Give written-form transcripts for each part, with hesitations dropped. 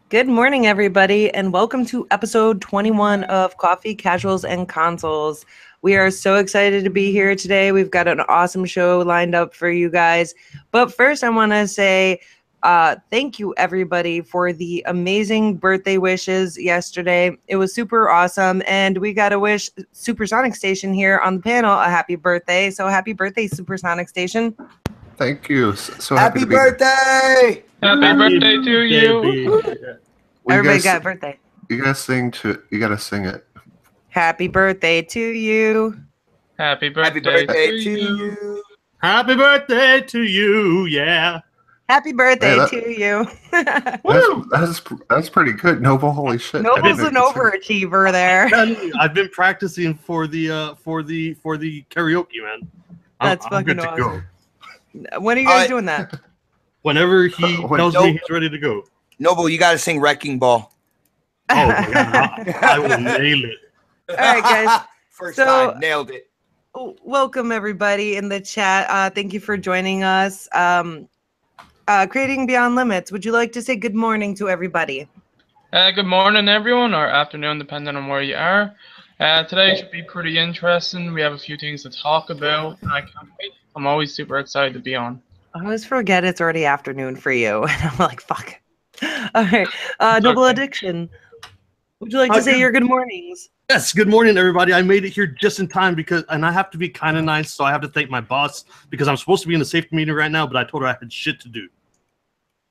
Good morning, everybody, and welcome to episode 21 of Coffee, Casuals, and Consoles. We are so excited to be here today. We've got an awesome show lined up for you guys. But first, I want to say thank you, everybody, for the amazing birthday wishes yesterday. It was super awesome, and we got to wish Supersonic Station here on the panel a happy birthday. So happy birthday, Supersonic Station. Thank you. So happy to be birthday! Happy birthday to you! Everybody got a birthday. You gotta sing it. Happy birthday to you. Happy birthday to you. Happy birthday to you, yeah. Happy birthday to you. That's pretty good, Noble. Holy shit. Noble's an overachiever there. I've been practicing for the karaoke, man. That's I'm fucking good to awesome. go. When are you guys doing that? Whenever he tells me he's ready to go. Noble, you gotta sing Wrecking Ball. Oh my God, I will nail it. All right, guys. First time, nailed it. Welcome everybody in the chat. Thank you for joining us. Creating Beyond Limits. Would you like to say good morning to everybody? Good morning, everyone, or afternoon, depending on where you are. Today should be pretty interesting. We have a few things to talk about, and I can't wait. I'm always super excited to be on. I always forget it's already afternoon for you, and I'm like, fuck. All right, Noble Addiction. Would you like to say your good mornings? Yes, good morning, everybody. I made it here just in time and I have to be kind of nice, so I have to thank my boss because I'm supposed to be in a safety meeting right now, but I told her I had shit to do.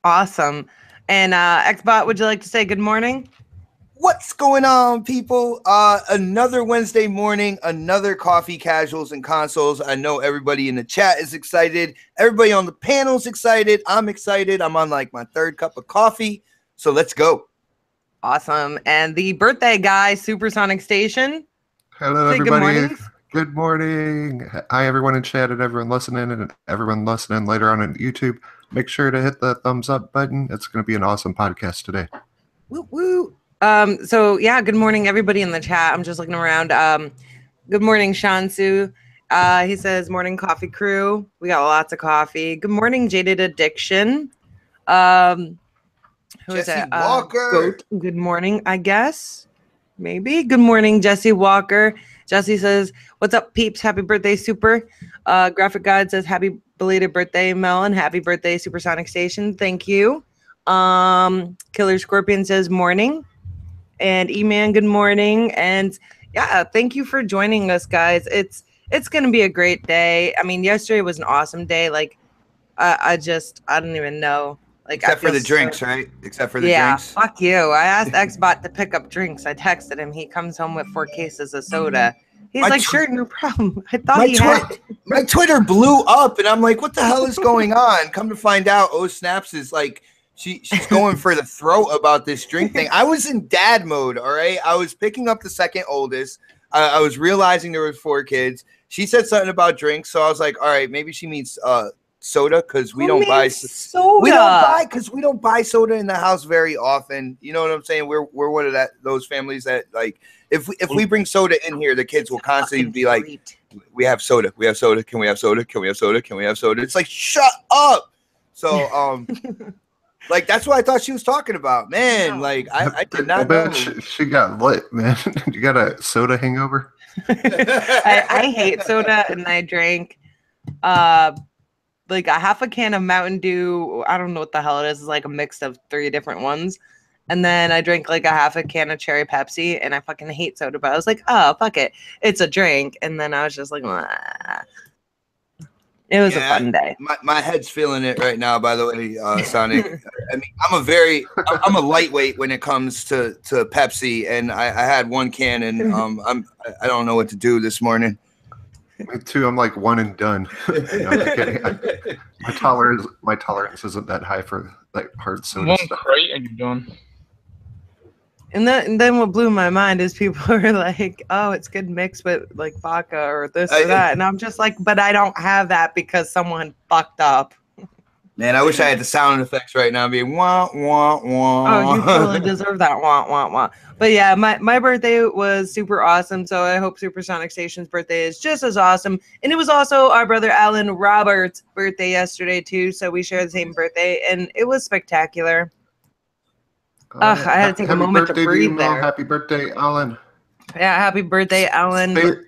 Awesome. And Xbot, would you like to say good morning? What's going on, people? Another Wednesday morning, another Coffee, Casuals, and Consoles. I know everybody in the chat is excited. Everybody on the panel's excited. I'm excited. I'm on like my third cup of coffee. So let's go. Awesome. And the birthday guy, Supersonic Station. Hello, everybody. Good morning. Hi, everyone in chat and everyone listening and everyone listening later on YouTube. Make sure to hit the thumbs up button. It's going to be an awesome podcast today. Woo woo. So yeah, good morning everybody in the chat. I'm just looking around. Good morning, Shansu. He says morning coffee crew. We got lots of coffee. Good morning, Jaded Addiction. Who is Jesse it? Walker. Goat. Good morning, I guess. Maybe. Good morning, Jesse Walker. Jesse says, what's up, peeps? Happy birthday, Super. Graphic God says, happy belated birthday, Mel, and happy birthday, Supersonic Station. Thank you. Killer Scorpion says morning. And E-Man, good morning. And yeah, thank you for joining us, guys. It's gonna be a great day. I mean, yesterday was an awesome day. Like, I don't even know. Like, except for the drinks, right? Except for the drinks. Yeah, fuck you. I asked Xbot to pick up drinks. I texted him. He comes home with 4 cases of soda. He's like, sure, no problem. I thought he had. My Twitter blew up, and I'm like, what the hell is going on? Come to find out, Snaps is like, she's going for the throat about this drink thing. I was in dad mode, all right? I was picking up the second oldest. I was realizing there were 4 kids. She said something about drinks, so I was like, all right, maybe she means soda because we don't buy soda. We don't buy soda in the house very often. You know what I'm saying? We're one of those families that like if we bring soda in here, the kids will constantly be like, we have soda. We have soda. Can we have soda? Can we have soda? Can we have soda? It's like, shut up. So like that's what I thought she was talking about, man. Like I did not know. She got lit, man. You got a soda hangover? I hate soda, and I drank like a half a can of Mountain Dew. I don't know what the hell it is. It's like a mix of 3 different ones. And then I drank like a half a can of cherry Pepsi, and I fucking hate soda, but I was like, oh, fuck it. It's a drink. And then I was just like, wah. It was a fun day. My head's feeling it right now, by the way, Sonic. I mean, I'm a lightweight when it comes to Pepsi, and I had 1 can, and I don't know what to do this morning. Me too. I'm like one and done. No, I'm kidding. My tolerance isn't that high for like hard soda. One crate and you're done. And then what blew my mind is people are like, oh, it's good mixed with like vodka or this or that. And I'm just like, but I don't have that because someone fucked up. Man, I wish I had the sound effects right now being wah, wah, wah. Oh, you totally deserve that wah, wah, wah. But yeah, my birthday was super awesome. So I hope Supersonic Station's birthday is just as awesome. And it was also our brother Alan Roberts' birthday yesterday too. So we share the same birthday and it was spectacular. I had to take a moment to breathe there. Happy birthday, Alan. Yeah, happy birthday, Alan.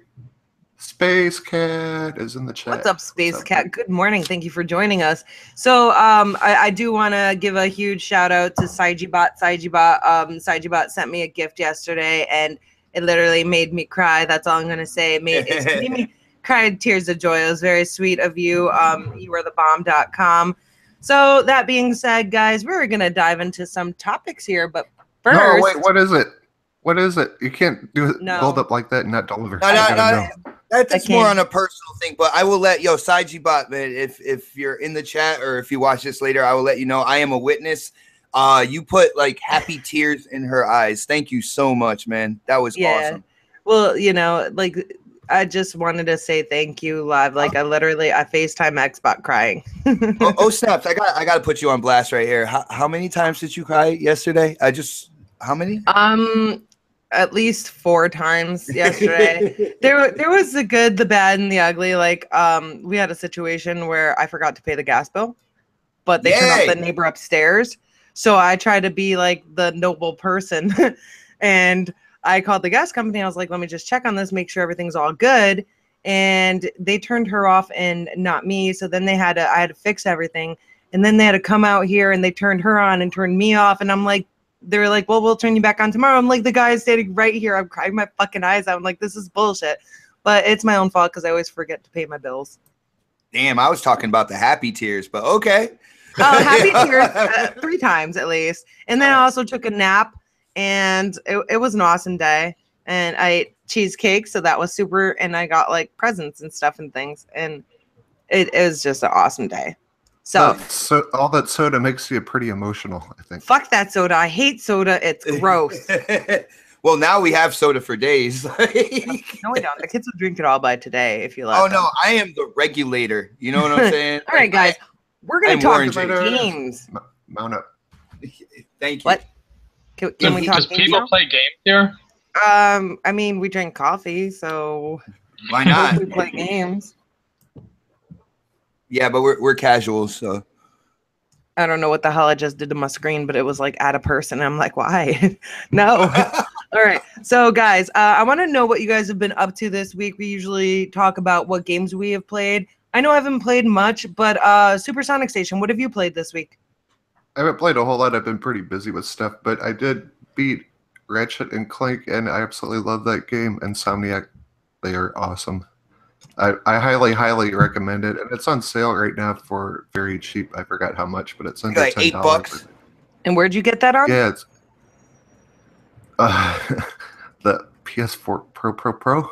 Space Cat is in the chat. What's up, Space Cat? Good morning. Thank you for joining us. So I do want to give a huge shout out to Saijibot. Saijibot sent me a gift yesterday, and it literally made me cry. That's all I'm going to say. It made me cry tears of joy. It was very sweet of you. You are the bomb.com. So that being said, guys, we're going to dive into some topics here. But first... No, wait, what is it? What is it? You can't do it hold up like that and not deliver. That's more on a personal thing, but I will let Saijibot, man, if you're in the chat or if you watch this later, I will let you know I am a witness. You put like happy tears in her eyes. Thank you so much, man. That was awesome. Well, like I just wanted to say thank you live. Like I FaceTime Xbot crying. oh snaps! I got to put you on blast right here. How many times did you cry yesterday? How many? At least 4 times yesterday. there was the good, the bad, and the ugly. Like we had a situation where I forgot to pay the gas bill, but they turned off the neighbor upstairs. So I tried to be like the noble person, and I called the gas company. I was like, let me just check on this, make sure everything's all good. And they turned her off and not me. So then I had to fix everything, and then they had to come out here and they turned her on and turned me off. And I'm like, they were like, well, we'll turn you back on tomorrow. I'm like, the guy is standing right here. I'm crying my fucking eyes out. I'm like, this is bullshit. But it's my own fault because I always forget to pay my bills. Damn, I was talking about the happy tears, but okay. Oh, happy tears 3 times at least. And then I also took a nap, and it was an awesome day. And I ate cheesecake, so that was super. And I got like presents and stuff and things. And it was just an awesome day. So all that soda makes you pretty emotional, I think. Fuck that soda. I hate soda. It's gross. Well, now we have soda for days. No, we don't. The kids will drink it all by today if you let them. No, I am the regulator. You know what I'm saying? All right, guys. We're going to talk about games. Mount up. Thank you. What? Can we talk Does people play games here? I mean, we drink coffee, so why not? We play games. Yeah, but we're casuals, so I don't know what the hell I just did to my screen, but it was like add a person. I'm like, why? No. All right. So guys, I want to know what you guys have been up to this week. We usually talk about what games we have played. I know I haven't played much, but Supersonic Station, what have you played this week? I haven't played a whole lot. I've been pretty busy with stuff, but I did beat Ratchet and Clank, and I absolutely love that game. Insomniac, they are awesome. I highly, highly recommend it, and it's on sale right now for very cheap. I forgot how much, but it's under like $10. $8. And where'd you get that on? Yeah, it's the PS4 Pro.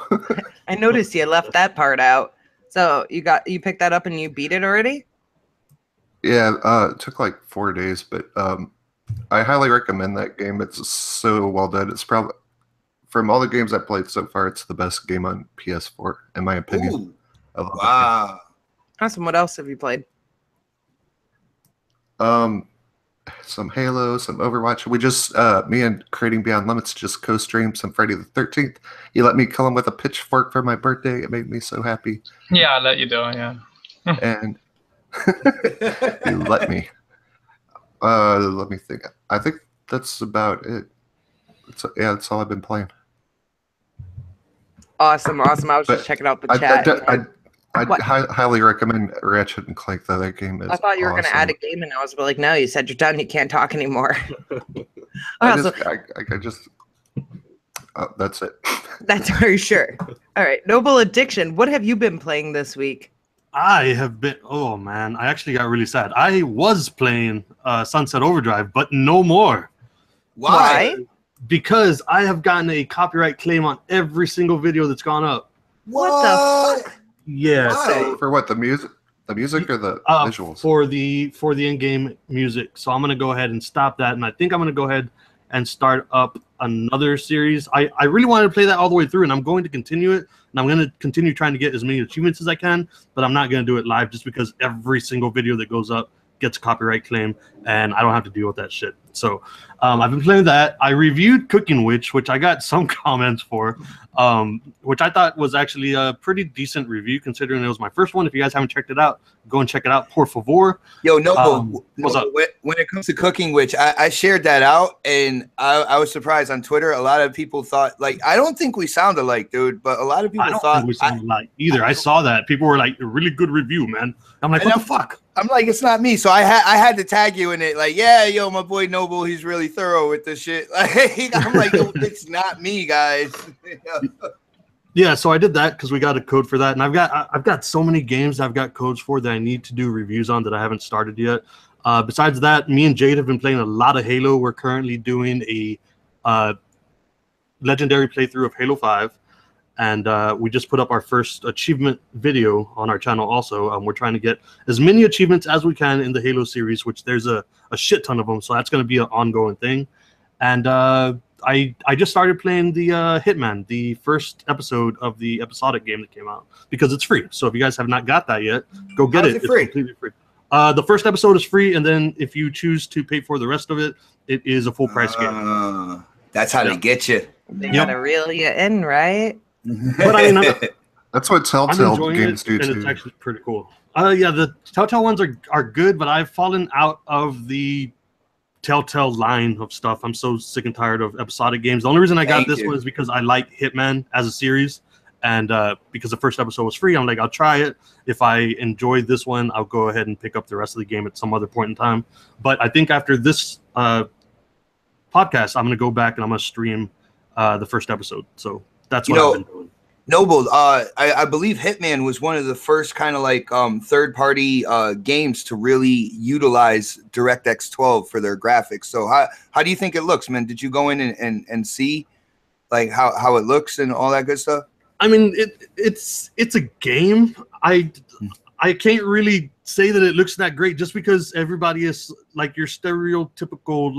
I noticed you left that part out. So you picked that up and you beat it already? Yeah, it took like 4 days, but I highly recommend that game. It's so well done. It's probably, from all the games I've played so far, it's the best game on PS4, in my opinion. Wow. Awesome. What else have you played? Some Halo, some Overwatch. We just, me and Creating Beyond Limits just co-streamed some Friday the 13th. He let me kill him with a pitchfork for my birthday. It made me so happy. Yeah, I let you do it, yeah. And you let me. Let me think. I think that's about it. That's all I've been playing. Awesome. I was just checking out the chat. I highly recommend Ratchet and Clank, though. That game is I thought you were going to add a game, and I was like, no, you said you're done. You can't talk anymore. That's it. That's very sure. All right. Noble Addiction. What have you been playing this week? I have been, oh man, I actually got really sad. I was playing Sunset Overdrive, but no more. Why? Because I have gotten a copyright claim on every single video that's gone up. What the fuck? Yeah. So, for what, the music or the visuals? For the in-game music. So I'm gonna go ahead and stop that, and I think I'm gonna go ahead and start up another series. I really wanted to play that all the way through, and I'm going to continue it, and I'm going to continue trying to get as many achievements as I can, but I'm not going to do it live just because every single video that goes up gets a copyright claim, and I don't have to deal with that shit. So I've been playing that. I reviewed Cooking Witch, which I got some comments for, which I thought was actually a pretty decent review considering it was my first one. If you guys haven't checked it out, go and check it out, por favor. Yo, Noble, what's up? When it comes to Cooking Witch, I shared that out, and I was surprised on Twitter. A lot of people thought, like, I don't think we sound alike, dude, but a lot of people thought think we sound alike either. I saw that. People were like, a really good review, man. I'm like, what the fuck? I'm like, it's not me. So I had to tag you in it. Like, yeah, yo, my boy Noble, he's really thorough with this shit. Like, I'm like, yo, it's not me, guys. Yeah, so I did that because we got a code for that, and I've got so many games I've got codes for that I need to do reviews on that I haven't started yet. Besides that, me and Jade have been playing a lot of Halo. We're currently doing a legendary playthrough of Halo 5. And we just put up our first achievement video on our channel also. We're trying to get as many achievements as we can in the Halo series, which there's a shit ton of them. So that's going to be an ongoing thing. And I just started playing the Hitman, the first episode of the episodic game that came out, because it's free. So if you guys have not got that yet, go get it. It's completely free. The first episode is free, and then if you choose to pay for the rest of it, it is a full price game. That's how they get you. They gotta reel you in, right? But I mean, that's what Telltale games do and too. it's actually pretty cool. Yeah, the Telltale ones are good, but I've fallen out of the Telltale line of stuff. I'm so sick and tired of episodic games. The only reason I got this one is because I like Hitman as a series, and because the first episode was free, I'm like, I'll try it. If I enjoy this one, I'll go ahead and pick up the rest of the game at some other point in time. But I think after this podcast, I'm going to go back and I'm going to stream the first episode. So that's what I've been doing. Noble, I believe Hitman was one of the first kind of like third-party games to really utilize DirectX 12 for their graphics. So how do you think it looks, man? Did you go in and see like how it looks and all that good stuff? I mean, it's a game. I can't really say that it looks that great just because everybody is like your stereotypical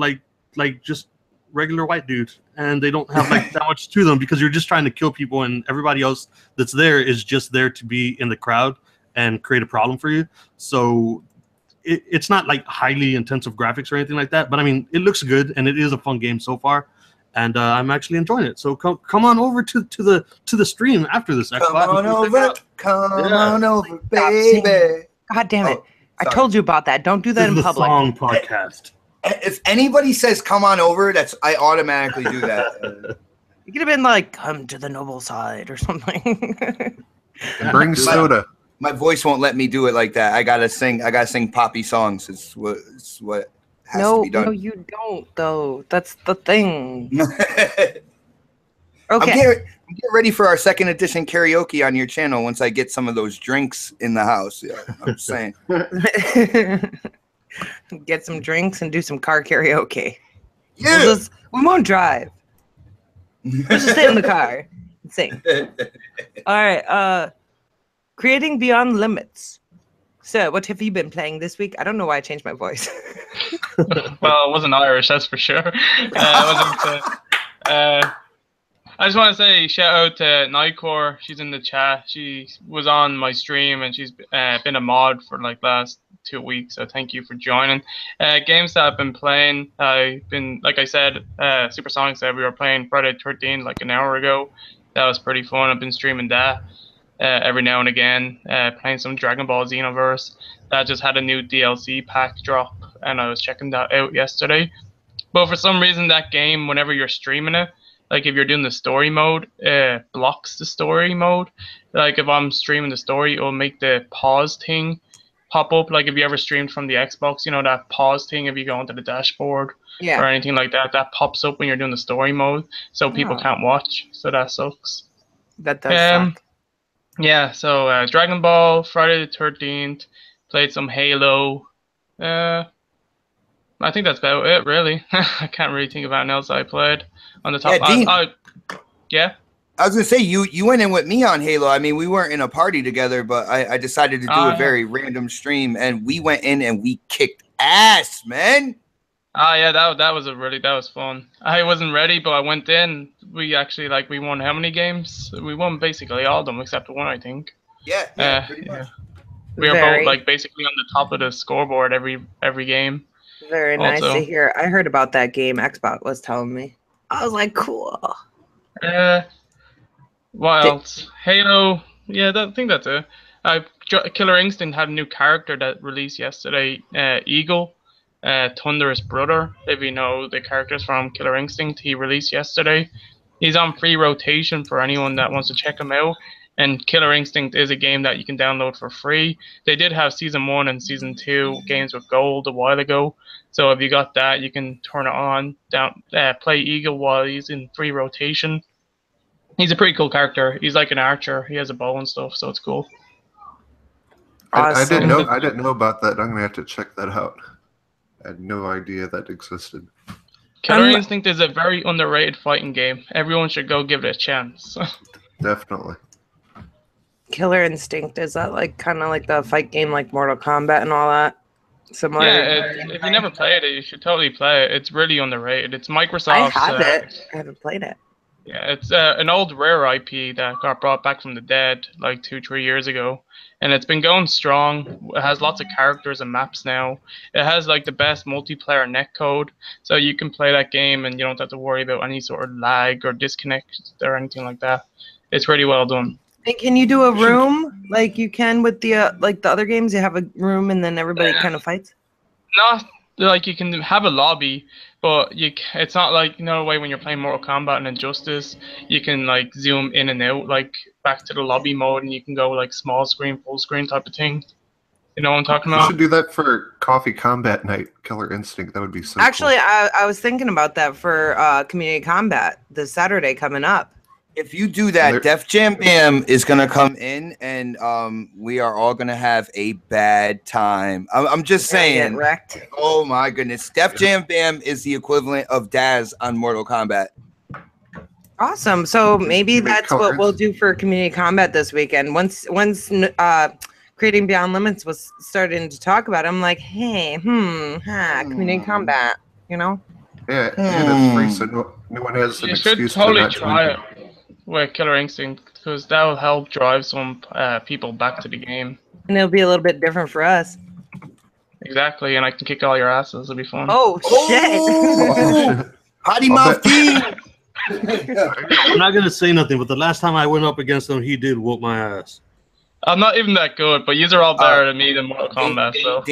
like just regular white dude, and they don't have like that much to them because you're just trying to kill people, and everybody else that's there is just there to be in the crowd and create a problem for you. So it's not like highly intensive graphics or anything like that, but I mean, it looks good and it is a fun game so far, and I'm actually enjoying it. So come on over to the stream after this. Come on over, baby. God damn it! I told you about that. Don't do that in public. Song podcast. If anybody says "come on over," I automatically do that. You could have been like, "Come to the noble side" or something. And bring soda. My voice won't let me do it like that. I gotta sing poppy songs. It's what has to be done. No, you don't though. That's the thing. Okay. I'm getting ready for our second edition karaoke on your channel once I get some of those drinks in the house. Yeah, I'm just saying. Get some drinks and do some car karaoke. Yeah. We won't drive. We'll just stay in the car and sing. All right. Creating Beyond Limits. So, what have you been playing this week? I don't know why I changed my voice. Well, it wasn't Irish, that's for sure. I just want to say shout out to Nightcore. She's in the chat. She was on my stream and she's been a mod for like last 2 weeks. So thank you for joining. Games that I've been playing. I've been, like I said, Supersonic said we were playing Friday the 13th like an hour ago. That was pretty fun. I've been streaming that every now and again. Playing some Dragon Ball Xenoverse. That just had a new DLC pack drop and I was checking that out yesterday. But for some reason that game, whenever you're streaming it, like if you're doing the story mode, blocks the story mode. Like if I'm streaming the story, it'll make the pause thing pop up. Like if you ever streamed from the Xbox, you know, that pause thing, if you go into the dashboard or anything like that, that pops up when you're doing the story mode. So people can't watch. So that sucks. That does suck. Yeah, so Dragon Ball, Friday the 13th, played some Halo. I think that's about it, really. I can't really think of anything else I played on the top. Yeah, I was gonna say you went in with me on Halo. I mean, we weren't in a party together, but I decided to do a very random stream, and we went in and we kicked ass, man. Yeah, that was fun. I wasn't ready, but I went in. We actually we won how many games? We won basically all of them except one, I think. Yeah, pretty much. We are Very, both like basically on the top of the scoreboard every game. very nice Also. to hear. I heard about that game. Xbox was telling me. I was like, cool. What Did- else? Halo. Yeah, I think that's it. Killer Instinct had a new character that released yesterday. Eagle, Thunderous brother. If you know the characters from Killer Instinct, he released yesterday. He's on free rotation for anyone that wants to check him out. And Killer Instinct is a game that you can download for free. They did have Season 1 and Season 2 games with gold a while ago. So if you got that, you can turn it on, play Eagle while he's in free rotation. He's a pretty cool character. He's like an archer. He has a bow and stuff, so it's cool. I didn't know. Awesome. I didn't know about that. I'm gonna have to check that out. I had no idea that existed. Killer Instinct is a very underrated fighting game. Everyone should go give it a chance. Definitely. Killer Instinct, is that like kind of like the fight game like Mortal Kombat and all that? Similar. Yeah, if you never played it, you should totally play it. It's really underrated. It's Microsoft's. I have it. I haven't played it. Yeah, it's an old Rare IP that got brought back from the dead like 2-3 years ago, and it's been going strong. It has lots of characters and maps now. It has like the best multiplayer netcode, so you can play that game and you don't have to worry about any sort of lag or disconnect or anything like that. It's really well done. And can you do a room like you can with the like the other games? You have a room and then everybody kind of fights. Not like you can have a lobby, but it's not like way when you're playing Mortal Kombat and Injustice, you can like zoom in and out like back to the lobby mode, and you can go like small screen, full screen type of thing. You know what I'm talking You about? should do that for Coffee Combat Night, Killer Instinct. That would be so Actually, cool. I was thinking about that for Community Combat this Saturday coming up. If you do that, Def Jam Bam is gonna come in, and we are all gonna have a bad time. I'm just saying. Get wrecked. Oh my goodness, Def Jam Bam is the equivalent of Daz on Mortal Kombat. Awesome. So maybe that's what we'll do for Community Combat this weekend. Once Creating Beyond Limits was starting to talk about it, I'm like, hey, Community Combat, Yeah, and it's free, so no one has an You should excuse totally to not try join. it with Killer Instinct, because that will help drive some people back to the game. and it'll be a little bit different for us. Exactly, and I can kick all your asses. It'll be fun. Oh shit! Oh, Potty Mouth D. I'm not gonna say nothing, but the last time I went up against him, he did whoop my ass. I'm not even that good, but yous are all better than me than Mortal Kombat. So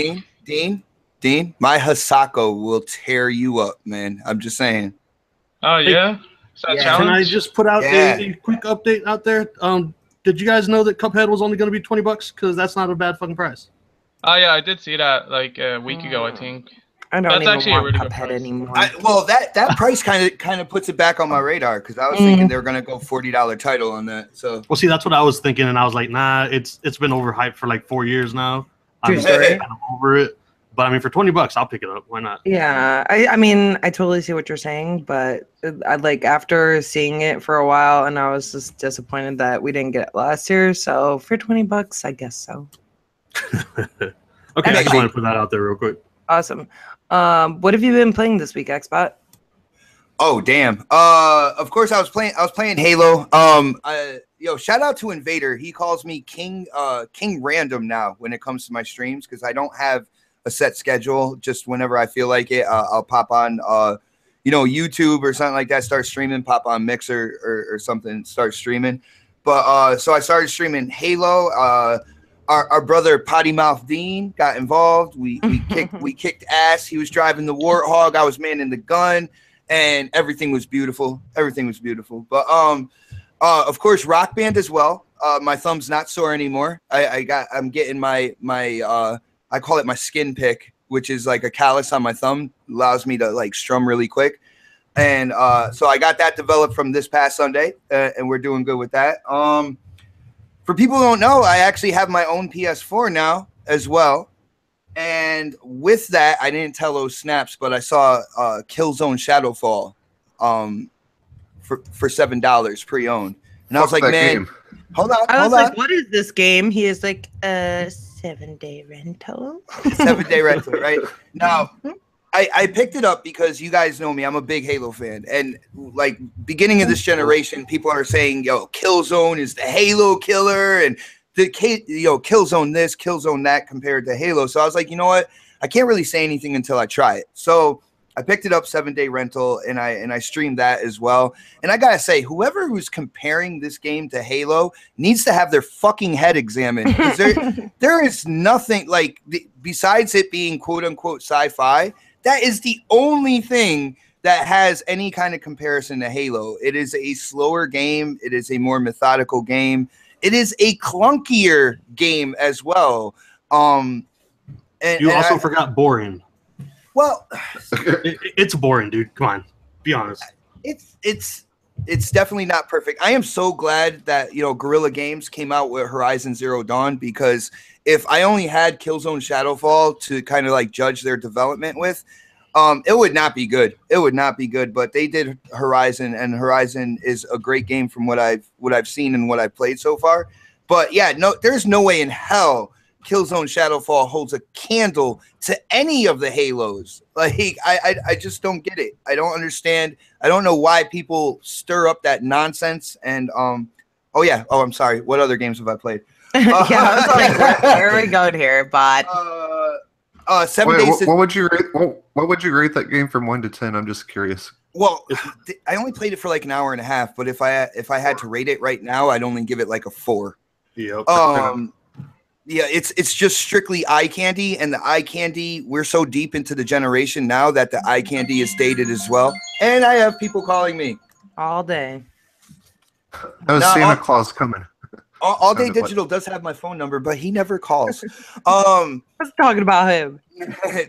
Dean, my Hisako will tear you up, man. I'm just saying. Oh yeah. Is that a Yeah. Can I challenge? just put out Yeah. a quick update out there? Did you guys know that Cuphead was only going to be $20? Because that's not a bad fucking price. Oh yeah, I did see that like a week ago, I think. I don't That's even actually a want really good Cuphead price. anymore. Well, that price kind of puts it back on my radar, because I was thinking they were gonna go $40 title on that. So Well, see, that's what I was thinking, and I was like, nah, it's been overhyped for like 4 years now. True I'm story. kind of over it. But I mean, for $20, I'll pick it up. Why not? Yeah, I mean, I totally see what you're saying, but I like after seeing it for a while, and I was just disappointed that we didn't get it last year. So for $20, I guess so. Okay, I just want to put that out there real quick. Awesome. What have you been playing this week, Xbot? Oh damn! Of course I was playing Halo. Shout out to Invader. He calls me King Random now when it comes to my streams, because I don't have a set schedule. Just whenever I feel like it, I'll pop on YouTube or something like that. Start streaming. Pop on Mixer or something. Start streaming. But so I started streaming Halo. Our brother Potty Mouth Dean got involved. We kicked ass. He was driving the Warthog. I was manning the gun. And everything was beautiful. Everything was beautiful. But of course, Rock Band as well. My thumb's not sore anymore. I'm getting my I call it my skin pick, which is like a callus on my thumb, allows me to like strum really quick. And so I got that developed from this past Sunday, and we're doing good with that. For people who don't know, I actually have my own PS4 now as well. And with that, I didn't tell those snaps, but I saw Killzone Shadowfall for $7 pre-owned. And I was like, man, hold on. I was like, what is this game? He is like, 7-day rental. 7-day rental, right? Now, I picked it up because you guys know me. I'm a big Halo fan. And like beginning of this generation, people are saying, yo, Killzone is the Halo killer. And Killzone this, Killzone that compared to Halo. So I was like, you know what? I can't really say anything until I try it. So I picked it up 7-day rental and I streamed that as well. And I gotta say, whoever who's comparing this game to Halo needs to have their fucking head examined, because there is nothing like besides it being quote unquote sci-fi. That is the only thing that has any kind of comparison to Halo. It is a slower game. It is a more methodical game. It is a clunkier game as well. And you also forgot boring. Well, it's boring, dude. Come on, be honest. It's definitely not perfect. I am so glad that Guerrilla Games came out with Horizon Zero Dawn, because if I only had Killzone Shadowfall to kind of like judge their development with, it would not be good. It would not be good. But they did Horizon, and Horizon is a great game from what I've seen and what I've played so far. But yeah, no, there's no way in hell Killzone Shadowfall holds a candle to any of the Halos. Like I just don't get it. I don't understand. I don't know why people stir up that nonsense. And I'm sorry. What other games have I played? Yeah, I was like, where are we going here? But 7 days. What would you rate? What would you rate that game from 1 to 10? I'm just curious. Well, I only played it for like an hour and a half, but if I had to rate it right now, I'd only give it like a 4. Yep. Yeah, it's just strictly eye candy, and the eye candy, we're so deep into the generation now that the eye candy is dated as well. And I have people calling me all day. That was Santa Claus coming. All Day Digital does have my phone number, but he never calls. I was talking about him.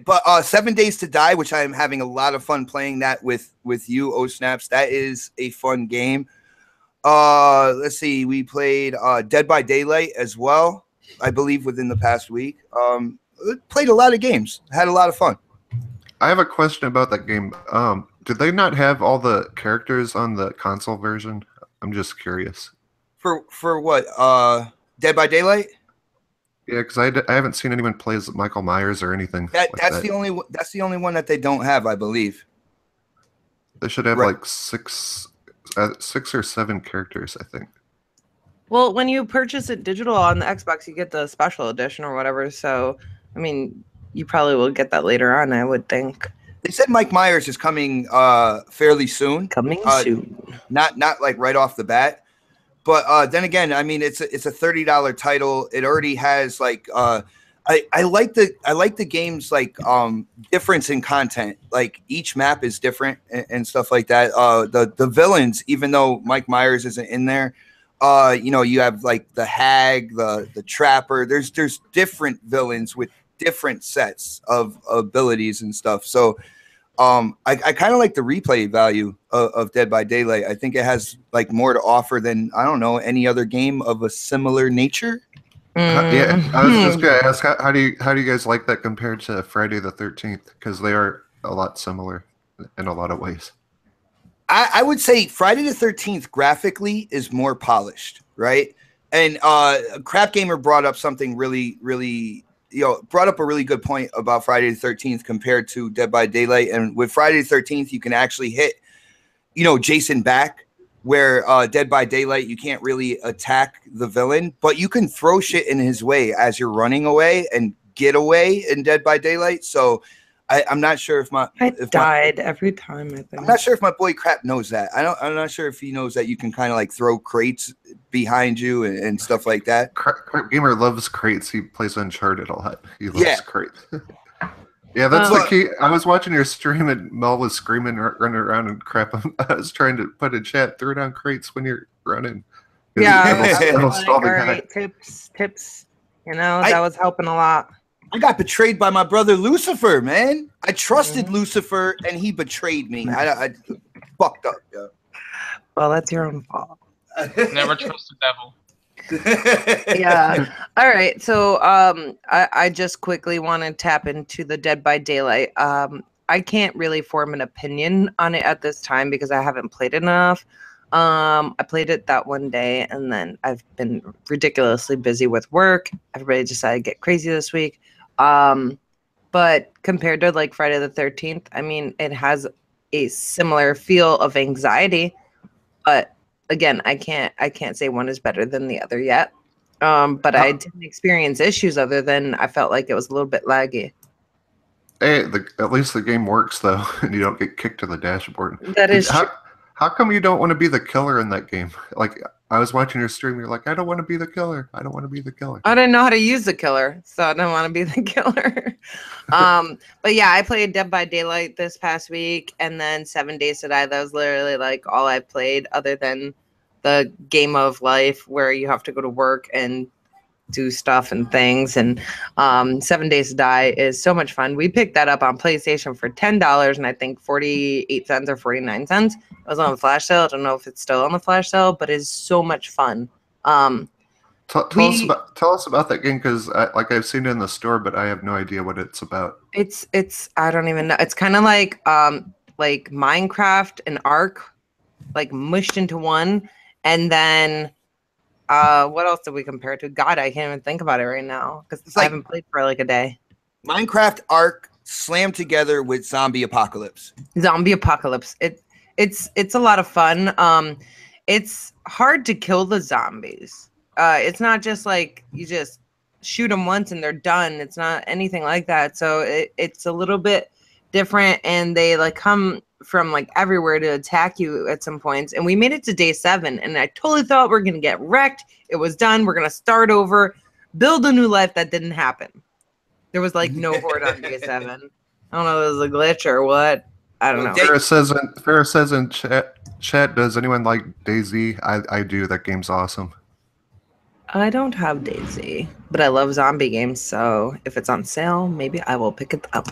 But 7 Days to Die, which I am having a lot of fun playing that with you, Oh Snaps. That is a fun game. Let's see, we played Dead by Daylight as well, I believe, within the past week. Played a lot of games, had a lot of fun. I have a question about that game. Did they not have all the characters on the console version? I'm just curious. For what? Dead by Daylight? Yeah, because I haven't seen anyone play as Michael Myers or anything. That's the only one that they don't have, I believe. They should have like 6 or 7 characters, I think. Well, when you purchase it digital on the Xbox, you get the special edition or whatever. So, I mean, you probably will get that later on, I would think. They said Mike Myers is coming fairly soon. Coming soon. Not like right off the bat. But then again, I mean, it's a $30 title. It already has like I like the game's like difference in content. Like each map is different and stuff like that. The villains, even though Mike Myers isn't in there, you have like the Hag, the Trapper. There's different villains with different sets of abilities and stuff. So I kind of like the replay value of Dead by Daylight. I think it has like more to offer than, I don't know, any other game of a similar nature. Yeah, I was just gonna ask, how do you guys like that compared to Friday the 13th? Because they are a lot similar in a lot of ways. I would say Friday the 13th graphically is more polished, right? And Crap Gamer brought up something really, really, brought up a really good point about Friday the 13th compared to Dead by Daylight. And with Friday the 13th, you can actually hit, Jason back, where Dead by Daylight, you can't really attack the villain, but you can throw shit in his way as you're running away and get away in Dead by Daylight. So I'm not sure if I died every time, I think. I'm not sure if my boy Crap knows that. I'm not sure if he knows that you can kind of like throw crates behind you and stuff like that. Crap Gamer loves crates. He plays Uncharted a lot. He loves crates. Yeah, that's the key. I was watching your stream and Mel was screaming, running around and crap. I was trying to put in chat, throw down crates when you're running. Yeah, all right, tips. That was helping a lot. I got betrayed by my brother Lucifer, man. I trusted Lucifer, and he betrayed me. I fucked up. Yo. Well, that's your own fault. Never trust the devil. Yeah. All right. So I just quickly want to tap into the Dead by Daylight. I can't really form an opinion on it at this time because I haven't played it enough. I played it that one day, and then I've been ridiculously busy with work. Everybody decided to get crazy this week. But compared to like Friday the 13th, I mean, it has a similar feel of anxiety, but again, I can't say one is better than the other yet. But I didn't experience issues other than I felt like it was a little bit laggy. Hey, at least the game works though, and you don't get kicked to the dashboard. That is true. How come you don't want to be the killer in that game? Like, I was watching your stream, you're like, I don't want to be the killer. I don't want to be the killer. I didn't know how to use the killer, so I didn't want to be the killer. But yeah, I played Dead by Daylight this past week, and then 7 Days to Die. That was literally like all I played, other than the game of life where you have to go to work and do stuff and things. And 7 Days to Die is so much fun. We picked that up on PlayStation for $10, and I think 48 cents or 49 cents. It was on the flash sale. I don't know if it's still on the flash sale, but it's so much fun. Tell us about that game, because I've seen it in the store, but I have no idea what it's about. It's I don't even know. It's kind of like Minecraft and Ark, like mushed into one. And then what else did we compare it to? God, I can't even think about it right now because I haven't played for like a day. Minecraft Ark slammed together with Zombie Apocalypse. Zombie Apocalypse. It's a lot of fun. It's hard to kill the zombies. It's not just like you just shoot them once and they're done. It's not anything like that. So it's a little bit different, and they like come from like everywhere to attack you at some points. And we made it to day 7, and I totally thought we're gonna get wrecked. It was done. We're gonna start over, build a new life. That didn't happen. There was like no horde on day 7. I don't know if it was a glitch or what. I don't know. Farrah says in chat, does anyone like DayZ? I do. That game's awesome. I don't have DayZ, but I love zombie games. So if it's on sale, maybe I will pick it up.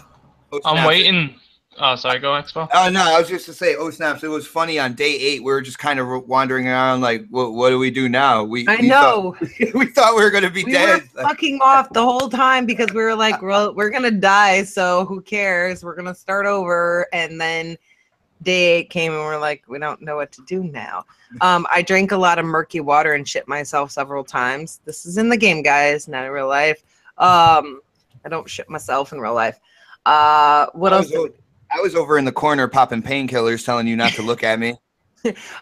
I'm waiting. Oh, sorry, go Expo. Oh no, I was just to say, snaps! It was funny on day 8. We were just kind of wandering around, like, what do we do now? We know we thought we were gonna be dead. We were fucking off the whole time because we were like, well, we're gonna die, so who cares? We're gonna start over. And then day 8 came, and we're like, we don't know what to do now. I drank a lot of murky water and shit myself several times. This is in the game, guys, not in real life. I don't shit myself in real life. What else? I was over in the corner popping painkillers, telling you not to look at me.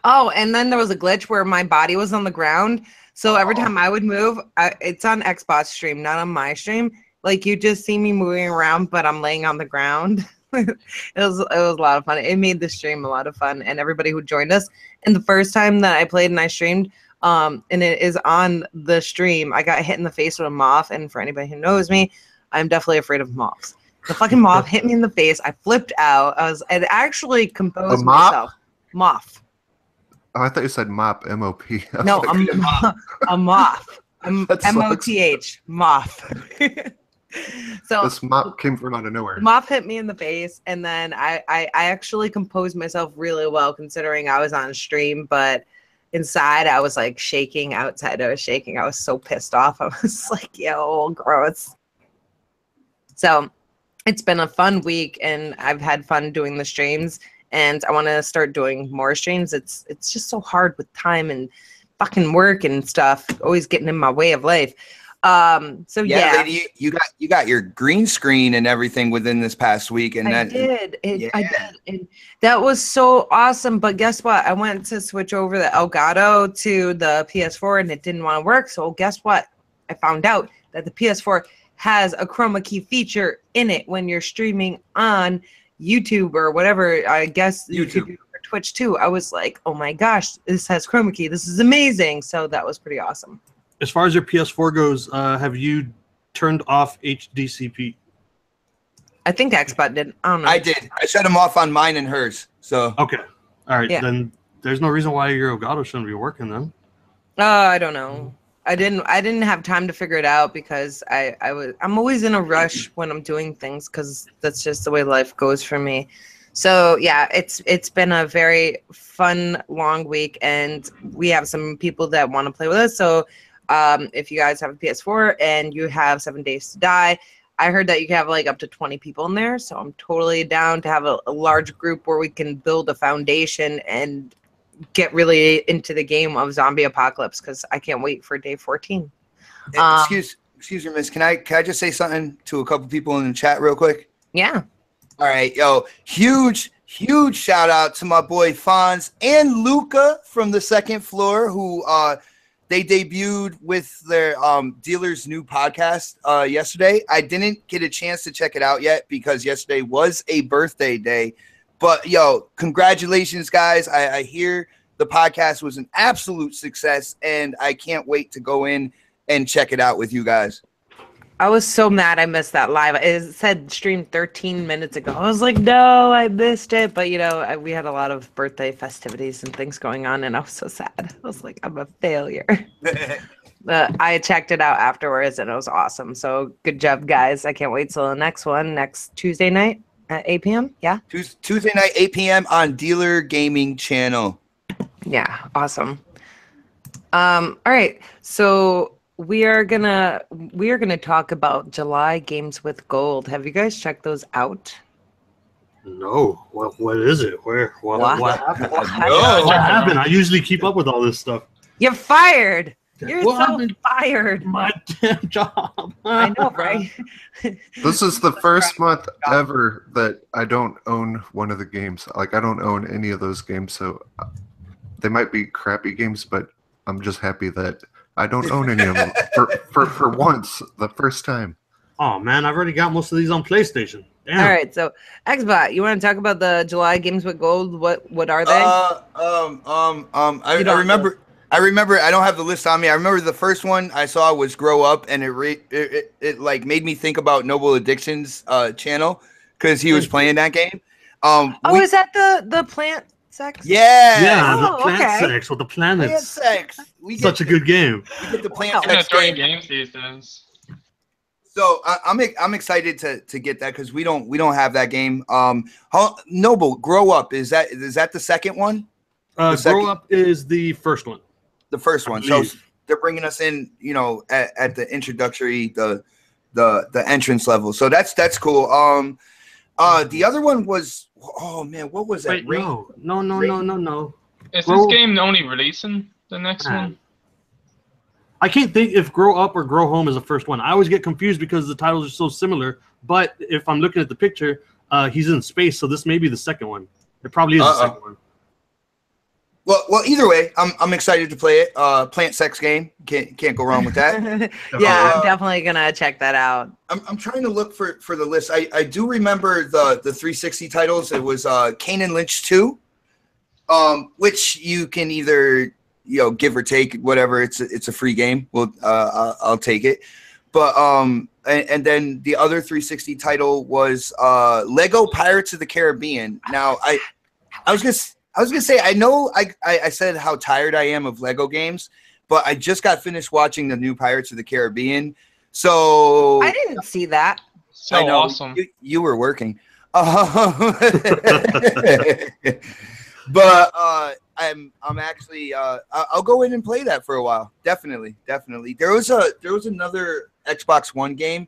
Oh, and then there was a glitch where my body was on the ground. So every time I would move, it's on Xbox stream, not on my stream. Like you just see me moving around, but I'm laying on the ground. It was a lot of fun. It made the stream a lot of fun, and everybody who joined us. And the first time that I played and I streamed, and it is on the stream, I got hit in the face with a moth. And for anybody who knows me, I'm definitely afraid of moths. The fucking moth hit me in the face. I flipped out. I'd actually composed myself. Moth. Oh, I thought you said mop, M-O-P. No, a moth. M-O-T-H. Moth. So this mop came from out of nowhere. Moth hit me in the face, and then I actually composed myself really well considering I was on stream, but inside I was like shaking. Outside I was shaking. I was so pissed off. I was like, yo, gross. So it's been a fun week, and I've had fun doing the streams, and I want to start doing more streams. It's just so hard with time and fucking work and stuff, always getting in my way of life. So yeah, lady, you got your green screen and everything within this past week, and I did, and that was so awesome. But guess what? I went to switch over the Elgato to the PS4, and it didn't want to work. So guess what? I found out that the PS4 has a chroma key feature in it when you're streaming on YouTube or whatever. I guess YouTube or Twitch too. I was like, oh my gosh, this has chroma key. This is amazing. So that was pretty awesome. As far as your PS4 goes, have you turned off HDCP? I think Xbot did. I don't know. I did. I shut them off on mine and hers. So okay, all right. Yeah. Then there's no reason why your Elgato shouldn't be working then. I don't know. I didn't have time to figure it out because I'm always in a rush when I'm doing things because that's just the way life goes for me. So yeah, it's been a very fun long week, and we have some people that want to play with us. So if you guys have a PS4 and you have 7 Days to Die, I heard that you can have like up to 20 people in there. So I'm totally down to have a large group where we can build a foundation and get really into the game of Zombie Apocalypse, because I can't wait for day 14. Excuse me, miss. Can I just say something to a couple people in the chat real quick? Yeah. All right, yo, huge shout out to my boy Fonz and Luca from the second floor, who they debuted with their dealer's new podcast yesterday. I didn't get a chance to check it out yet because yesterday was a birthday day. But yo, congratulations, guys! I hear the podcast was an absolute success, and I can't wait to go in and check it out with you guys. I was so mad I missed that live. It said stream 13 minutes ago. I was like, no, I missed it. But, you know, we had a lot of birthday festivities and things going on, and I was so sad. I was like, I'm a failure. I checked it out afterwards, and it was awesome. So good job, guys. I can't wait till the next one, next Tuesday night at 8 p.m. Yeah? Tuesday night, 8 p.m. on Dealer Gaming Channel. Yeah, awesome. All right, so we are gonna talk about July games with gold. Have you guys checked those out? No. What is it? Where? What happened? No. What happened? I usually keep up with all this stuff. You're fired. You're What so happened? fired. My damn job. I know, right? This is the first month ever that I don't own one of the games. Like, I don't own any of those games, so they might be crappy games, but I'm just happy that I don't own any of them for once, the first time. Oh man, I've already got most of these on PlayStation. Damn. All right, so Xbot, you want to talk about the July games with gold? What are they? I remember. I don't have the list on me. I remember the first one I saw was Grow Up, and it like made me think about Noble Addiction's channel because he was playing that game. Is that the plant sex? Yeah, the plant sex with the planets. Plant sex. Such a good game. We get the plant I'm gonna sex throw game. games these days. So I'm excited to get that because we don't have that game. Noble Grow Up, is that the second one? Grow Up is the first one. The first one. So they're bringing us in, you know, at the introductory, the entrance level. So that's cool. The other one was, oh man, what was that? Wait, no. Is this game only releasing the next one? I can't think if Grow Up or Grow Home is the first one. I always get confused because the titles are so similar. But if I'm looking at the picture, he's in space, so this may be the second one. It probably is the second one. Well, either way, I'm excited to play it. Plant sex game, can't go wrong with that. Yeah, I'm definitely gonna check that out. I'm trying to look for the list. I do remember the 360 titles. It was Kane and Lynch 2, which you can either give or take, whatever. It's a free game. Well, I'll take it. But and then the other 360 title was Lego Pirates of the Caribbean. Now I was gonna say, I know I said how tired I am of Lego games, but I just got finished watching the new Pirates of the Caribbean. So I didn't see that. So I know, awesome. You were working. But I'm actually I'll go in and play that for a while. Definitely. There was another Xbox One game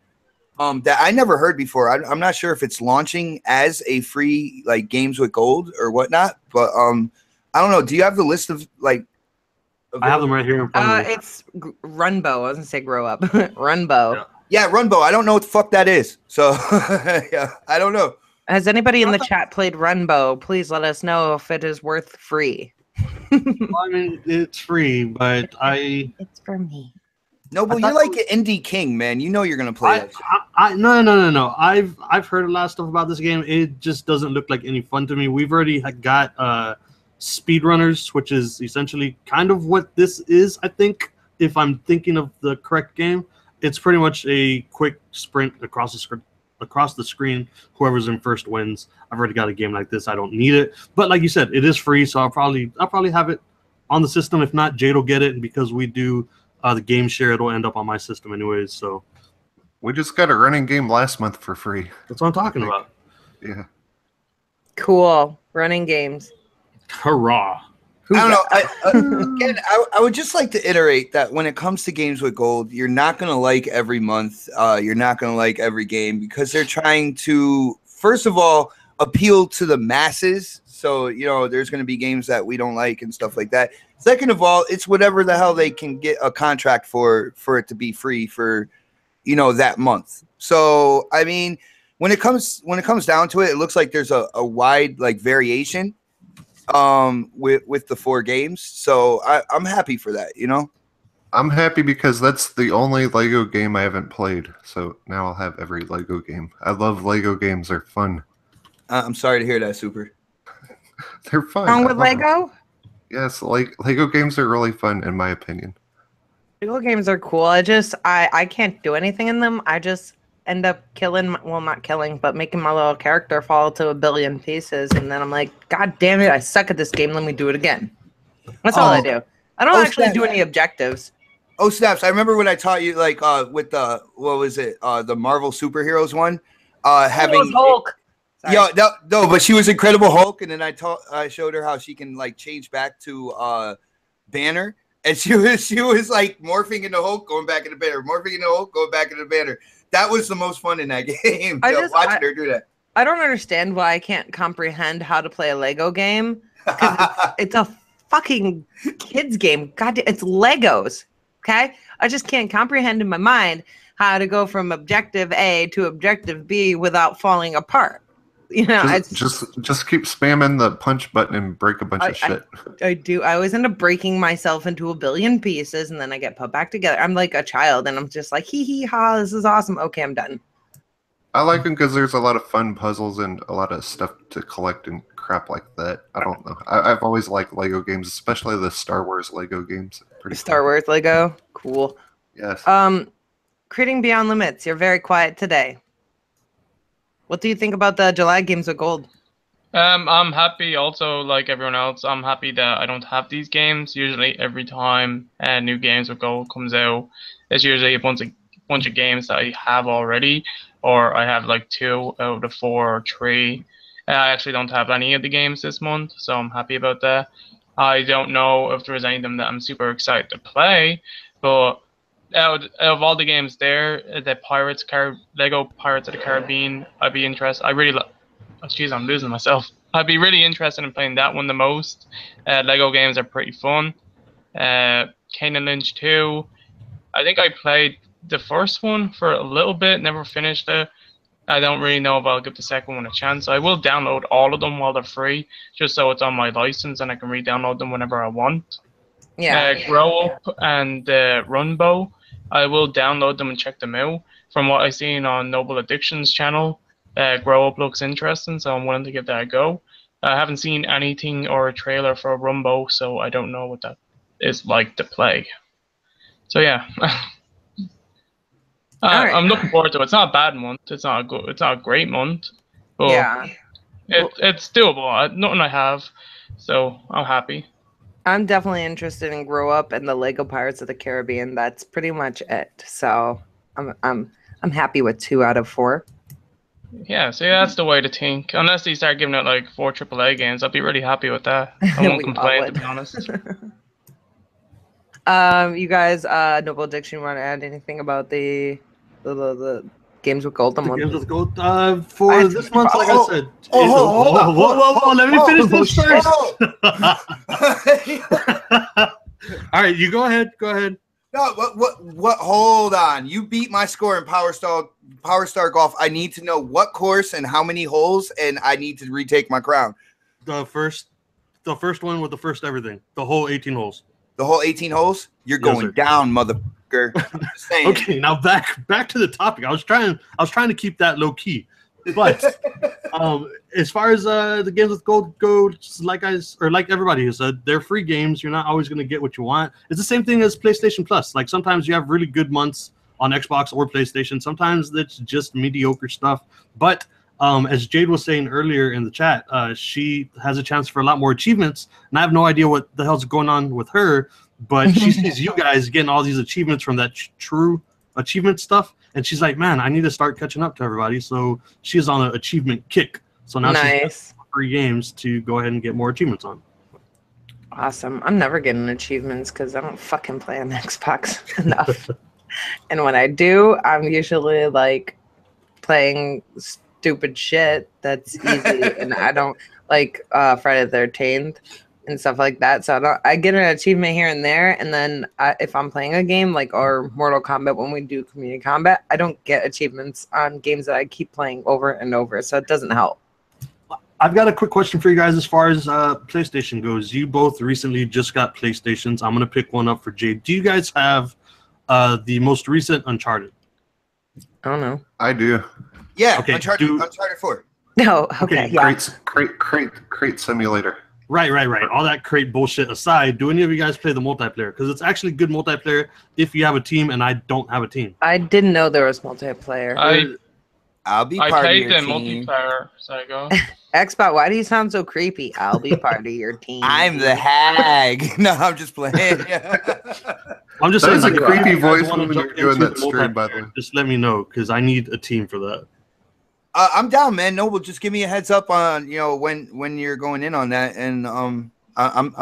that I never heard before. I'm not sure if it's launching as a free like games with gold or whatnot, but I don't know. Do you have the list of like? I have them right here in front of me. It's Runbow. I was gonna say Grow Up. Runbow. Yeah, Runbow. I don't know what the fuck that is. So yeah, I don't know. Has anybody in the chat played Runbow? Please let us know if it is worth free. Well, I mean, it's free, but It's for me. Noble, you're like an indie king, man. You know you're gonna play it. No. I've heard a lot of stuff about this game. It just doesn't look like any fun to me. We've already got speedrunners, which is essentially kind of what this is. I think if I'm thinking of the correct game, it's pretty much a quick sprint across the screen. Whoever's in first wins. I've already got a game like this. I don't need it, but like you said, it is free, so I'll probably have it on the system. If not, Jade will get it, and because we do the game share, it'll end up on my system anyways. So We just got a running game last month for free. that's what I'm talking about. Yeah. Cool. Running games. Hurrah! I don't know. Again, I would just like to iterate that when it comes to games with gold, you're not going to like every month. You're not going to like every game because they're trying to, first of all, appeal to the masses. So, there's going to be games that we don't like and stuff like that. Second of all, it's whatever the hell they can get a contract for it to be free for, that month. So, I mean, when it comes down to it, it looks like there's a wide variation with the 4 games. So I'm happy for that, I'm happy because that's the only Lego game I haven't played. So now I'll have every Lego game. I love Lego games. They're fun. I'm sorry to hear that, Super. They're fun. Wrong I with love them. Lego? Yes, Lego games are really fun in my opinion. Lego games are cool. I can't do anything in them. I just end up killing, well, not killing, but making my little character fall to a billion pieces. And then I'm like, God damn it, I suck at this game. Let me do it again. That's all I do. I don't actually do any objectives. Oh, snaps. I remember when I taught you, like, with the, what was it? The Marvel superheroes one. Having Hulk. Yeah, no, but she was Incredible Hulk, and then I showed her how she can like change back to Banner, and she was like morphing into Hulk, going back into Banner, morphing into Hulk, going back into Banner. That was the most fun in that game. Watching her do that. I don't understand why I can't comprehend how to play a Lego game. It's a fucking kids game. God, it's Legos. Okay, I just can't comprehend in my mind how to go from objective A to objective B without falling apart. You know, just keep spamming the punch button and break a bunch of shit. I do. I always end up breaking myself into a billion pieces, and then I get put back together. I'm like a child, and I'm just like, hee hee ha, this is awesome. Okay, I'm done. I like them because there's a lot of fun puzzles and a lot of stuff to collect and crap like that. I don't know. I've always liked Lego games, especially the Star Wars Lego games. Pretty Star Wars Lego, cool. Yes. Creating Beyond Limits. You're very quiet today. What do you think about the July games with gold? I'm happy also, like everyone else, I'm happy that I don't have these games. Usually every time new games with gold comes out, it's usually a bunch of games that I have already, or I have like 2 out of 4 or 3. I actually don't have any of the games this month, so I'm happy about that. I don't know if there's any of them that I'm super excited to play, but out of all the games there, the Lego Pirates of the Caribbean, I'd be interested. I really oh jeez, I'm losing myself. I'd be really interested in playing that one the most. Lego games are pretty fun. Kane and Lynch 2. I think I played the first one for a little bit, never finished it. I don't really know if I'll give the second one a chance. I will download all of them while they're free, just so it's on my license and I can re-download them whenever I want. Yeah. Grow Up and Runbow, I will download them and check them out. From what I've seen on Noble Addiction's channel, Grow Up looks interesting, so I'm willing to give that a go. I haven't seen anything or a trailer for Rumbo, so I don't know what that is like to play. So yeah, I'm looking forward to it. It's not a bad month. It's not a great month, but yeah, it's doable. Nothing I have, so I'm happy. I'm definitely interested in Grow Up and the Lego Pirates of the Caribbean. That's pretty much it. So I'm happy with 2 out of 4. Yeah, so yeah, that's the way to think. Unless they start giving out like 4 AAA games, I'll be really happy with that. I won't complain, to be honest. You guys, Noble Addiction, want to add anything about the games with gold? Games with gold for this month, like I said. Hold on, let me finish this first. All right, you go ahead. No, what? Hold on. You beat my score in Power Star Golf. I need to know what course and how many holes, and I need to retake my crown. The first one with the first everything. The whole 18 holes. The whole 18 holes? You're going down, motherfucker. Okay, now back to the topic. I was trying to keep that low key. But as far as the games with gold go, like everybody has said, they're free games. You're not always going to get what you want. It's the same thing as PlayStation Plus. Like sometimes you have really good months on Xbox or PlayStation. Sometimes it's just mediocre stuff. But as Jade was saying earlier in the chat, she has a chance for a lot more achievements. And I have no idea what the hell's going on with her, but she sees you guys getting all these achievements from that true achievement stuff. And she's like, man, I need to start catching up to everybody. So she's on an achievement kick. So now she's got free games to go ahead and get more achievements on. Awesome. I'm never getting achievements because I don't fucking play on Xbox enough. And when I do, I'm usually like playing stupid shit that's easy. And I don't like Friday the 13th. And stuff like that. So I get an achievement here and there. And then if I'm playing a game like or Mortal Kombat, when we do community combat, I don't get achievements on games that I keep playing over and over. So it doesn't help. I've got a quick question for you guys as far as PlayStation goes. You both recently just got PlayStations. I'm going to pick one up for Jade. Do you guys have the most recent Uncharted? I don't know. I do. Yeah, Okay, Uncharted 4. No, okay, yeah. Crate simulator. Right. All that crate bullshit aside, do any of you guys play the multiplayer? Because it's actually good multiplayer if you have a team, and I don't have a team. I didn't know there was multiplayer. I'll be I part of played your the team. multiplayer, so I go. Xbox, why do you sound so creepy? I'll be part of your team. I'm the hag. No, I'm just playing. I'm just That saying, is a like, if creepy you guys voice wanna when you're jump doing into that the stream, by the multiplayer, way. just let me know because I need a team for that. I'm down, man. No, well, just give me a heads up on when you're going in on that, and I'm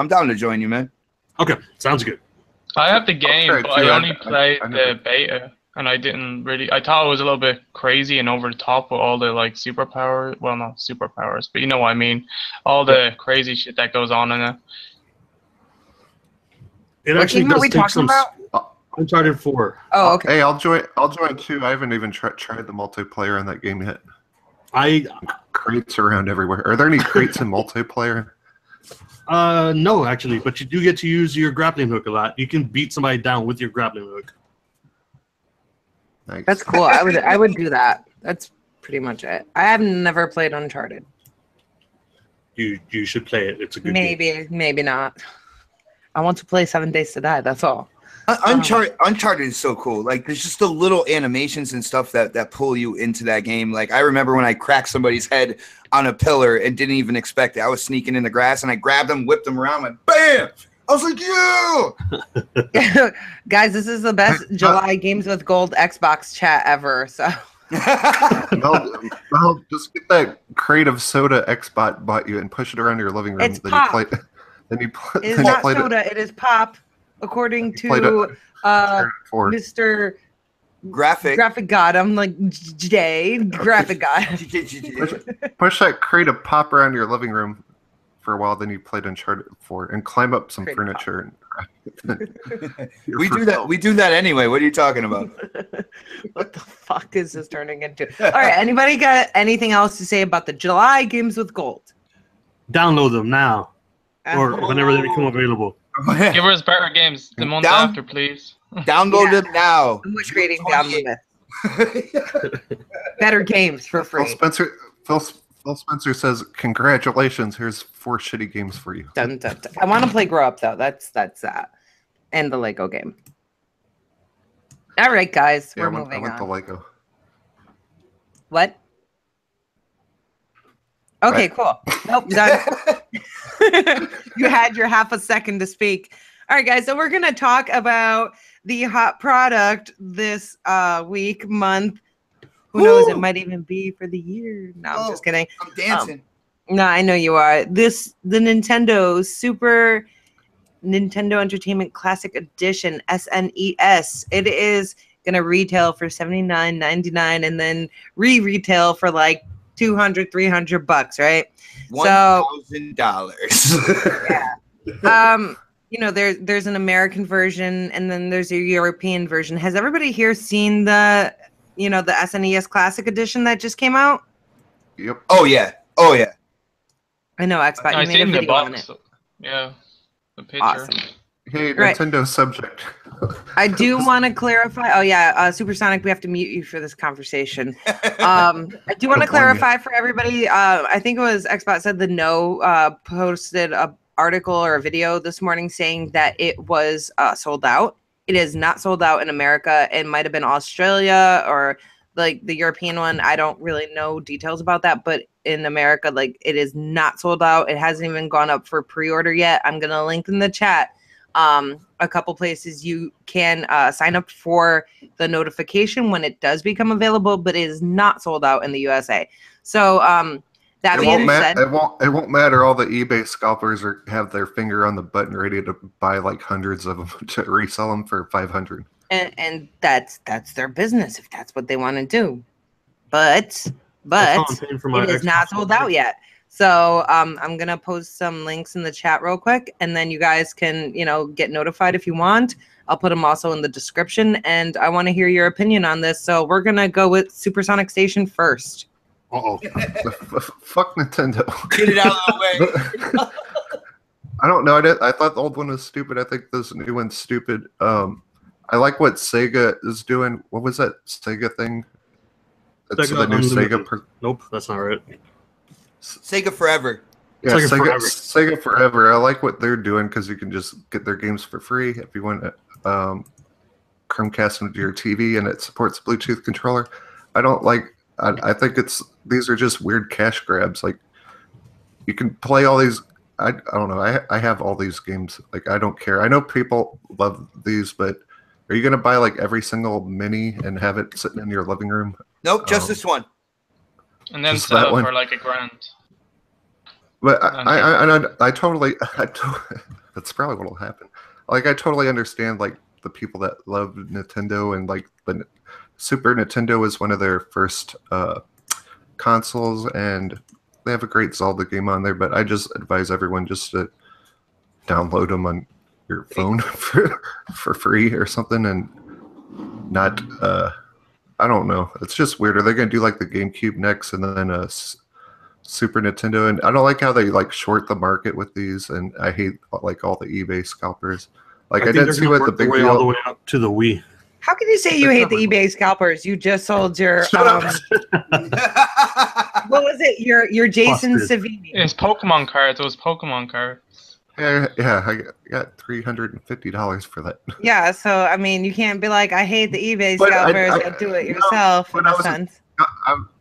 down to join you, man. Okay, sounds good. I have the game, try it but too. I only I played never- the beta, and I didn't really. I thought it was a little bit crazy and over the top with all the like superpowers. Well, not superpowers, but you know what I mean. All the crazy shit that goes on in it. It What actually game are does we take talking some about? Uncharted 4. Oh, okay. Hey, I'll join too. I haven't even tried the multiplayer on that game yet. Crates around everywhere. Are there any crates in multiplayer? No, actually, but you do get to use your grappling hook a lot. You can beat somebody down with your grappling hook. Nice. That's cool. I would do that. That's pretty much it. I have never played Uncharted. You should play it. It's a good game. Maybe not. I want to play 7 Days to Die. That's all. Uncharted is so cool. Like, there's just the little animations and stuff that pull you into that game. Like, I remember when I cracked somebody's head on a pillar and didn't even expect it. I was sneaking in the grass and I grabbed them, whipped them around, like bam! I was like, yeah. Guys, this is the best July Games with Gold Xbox chat ever. So. Well, just get that crate of soda Xbot bought you and push it around your living room. It's pop. It is not soda. It is pop. According to Mr. Graphic God, I'm like Jay, Graphic God. Push that crate of pop around your living room for a while, then you played Uncharted 4 and climb up some furniture. We do that. We do that anyway. What are you talking about? What the fuck is this turning into? All right, anybody got anything else to say about the July Games with Gold? Download them now, or whenever they become available. Give us better games the month after, please. Download them now. I'm trading down the myth. Better games for free. Phil Spencer says, "Congratulations! Here's 4 shitty games for you." Dun, dun, dun. I want to play Grow Up though. That's that, and the Lego game. All right, guys, we're moving on. I went the Lego. What? Okay, cool. Nope, done. You had your half a second to speak. All right, guys. So we're gonna talk about the hot product this week, month. Who knows? It might even be for the year. No, I'm just kidding. I'm dancing. No, I know you are. The Nintendo Super Nintendo Entertainment Classic Edition SNES. It is gonna retail for $79.99 and then retail for like $200-$300, right? $1,000. Yeah. You know, there's an American version and then there's a European version. Has everybody here seen the SNES Classic Edition that just came out? Yep. Oh yeah. I know, Xbox. You made a video on it. Yeah. The picture. Awesome. Hey, Nintendo subject. I do want to clarify. Oh yeah, Supersonic, we have to mute you for this conversation. I do want to clarify for everybody. I think it was Xbox said posted a article or a video this morning saying that it was sold out. It is not sold out in America. It might have been Australia or like the European one. I don't really know details about that, but in America, like it is not sold out. It hasn't even gone up for pre-order yet. I'm gonna link in the chat a couple places you can sign up for the notification when it does become available, but it is not sold out in the USA. So that being said, it won't matter. All the eBay scalpers have their finger on the button, ready to buy like hundreds of them to resell them for $500. And that's their business if that's what they want to do. But it is not sold out yet. So I'm gonna post some links in the chat real quick, and then you guys can get notified if you want. I'll put them also in the description, and I want to hear your opinion on this. So we're gonna go with Supersonic Station first. Uh-oh. Fuck Nintendo. Get it out of the way. I don't know. I thought the old one was stupid. I think this new one's stupid. I like what Sega is doing. What was that Sega thing? That's Sega the new Unlimited. Sega. Nope, that's not right. Sega Forever. Yeah, Sega Forever. Sega Forever. I like what they're doing because you can just get their games for free if you want to Chromecast them to your TV, and it supports Bluetooth controller. I don't like. I think these are just weird cash grabs. Like you can play all these. I don't know. I have all these games. Like I don't care. I know people love these, but are you gonna buy like every single mini and have it sitting in your living room? Nope, just this one. And then Just sell that it one? for like $1,000. But I totally that's probably what'll happen. Like I totally understand like the people that love Nintendo and like the Super Nintendo is one of their first consoles, and they have a great Zelda game on there. But I just advise everyone just to download them on your phone for free or something, and not. I don't know. It's just weird. Are they going to do like the GameCube next, and then Super Nintendo? And I don't like how they like short the market with these, and I hate like all the eBay scalpers. Like I think didn't they're see gonna what the work their big way all the deal. way up to the Wii. How can you say you They're hate the probably- eBay scalpers? You just sold your Shut up. what was it? Your Jason Busted. Savini. It's Pokemon cards. It was Pokemon cards. Yeah, I got $350 for that. Yeah, so I mean, you can't be like, I hate the eBay But scalpers. I- Go do it no, yourself. but In I a wasn't- sense.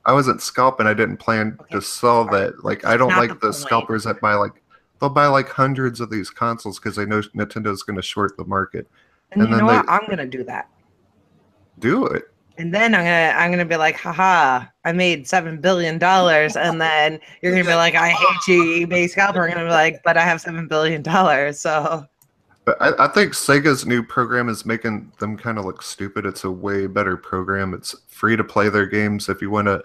I wasn't scalping. I didn't plan Okay, to sell sorry. that. Like I don't Not like the the point. scalpers that buy like they'll buy like hundreds of these consoles because they know Nintendo's going to short the market. And, and you then know what? they- I'm gonna do that. Do it. And then I'm gonna be like, haha, I made $7 billion. And then you're gonna be like, I hate you, eBay scalper. I'm gonna be like, but I have $7 billion. So But I think Sega's new program is making them kind of look stupid. It's a way better program. It's free to play their games if you want to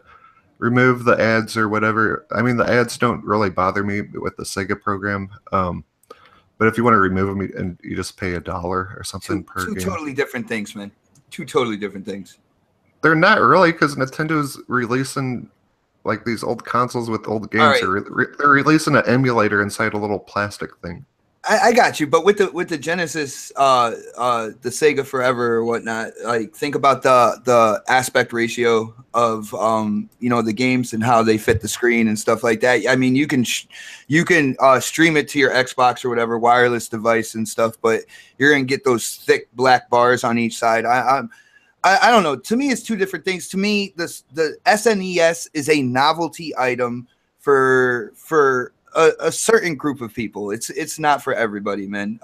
remove the ads or whatever. I mean, the ads don't really bother me with the Sega program. But if you want to remove them and you just pay $1 or something per Two game. totally different things, man. Two totally different things. They're not really because Nintendo's releasing like these old consoles with old games. All They're releasing an emulator inside a little plastic thing. I got you, but with the Genesis, the Sega Forever or whatnot, like think about the aspect ratio of the games and how they fit the screen and stuff like that. I mean, you can stream it to your Xbox or whatever wireless device and stuff, but you're gonna get those thick black bars on each side. I don't know. To me, it's two different things. To me, the SNES is a novelty item for a certain group of people. It's not for everybody, man.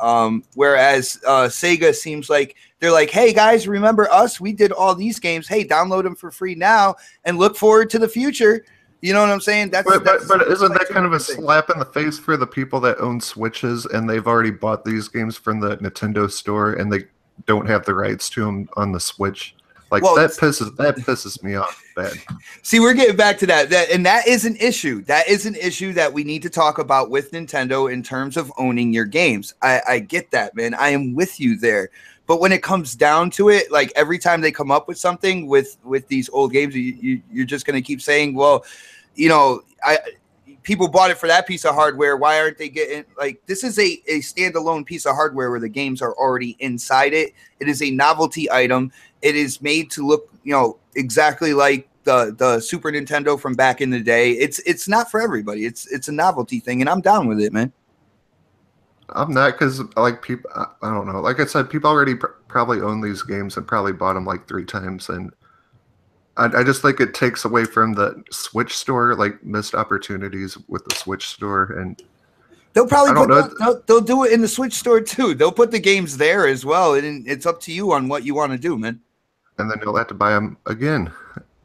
Whereas Sega seems like they're like, hey guys, remember us? We did all these games. Hey, download them for free now and look forward to the future. You know what I'm saying? But isn't that kind of a slap in the face for the people that own Switches and they've already bought these games from the Nintendo store and they don't have the rights to them on the Switch? Like that pisses me off bad. See, we're getting back to that, and that is an issue. That is an issue that we need to talk about with Nintendo in terms of owning your games. I get that, man. I am with you there. But when it comes down to it, like every time they come up with something with these old games, you're just going to keep saying, well, people bought it for that piece of hardware. Why aren't they getting like this is a standalone piece of hardware where the games are already inside it. It is a novelty item. It is made to look, exactly like the Super Nintendo from back in the day. It's not for everybody. It's a novelty thing, and I'm down with it, man. I'm not because like people, I don't know. Like I said, people already probably own these games and probably bought them like 3 times, and I just think it takes away from the Switch store, like missed opportunities with the Switch store, and they'll probably they'll do it in the Switch store too. They'll put the games there as well, and it's up to you on what you want to do, man. And then you'll have to buy them again.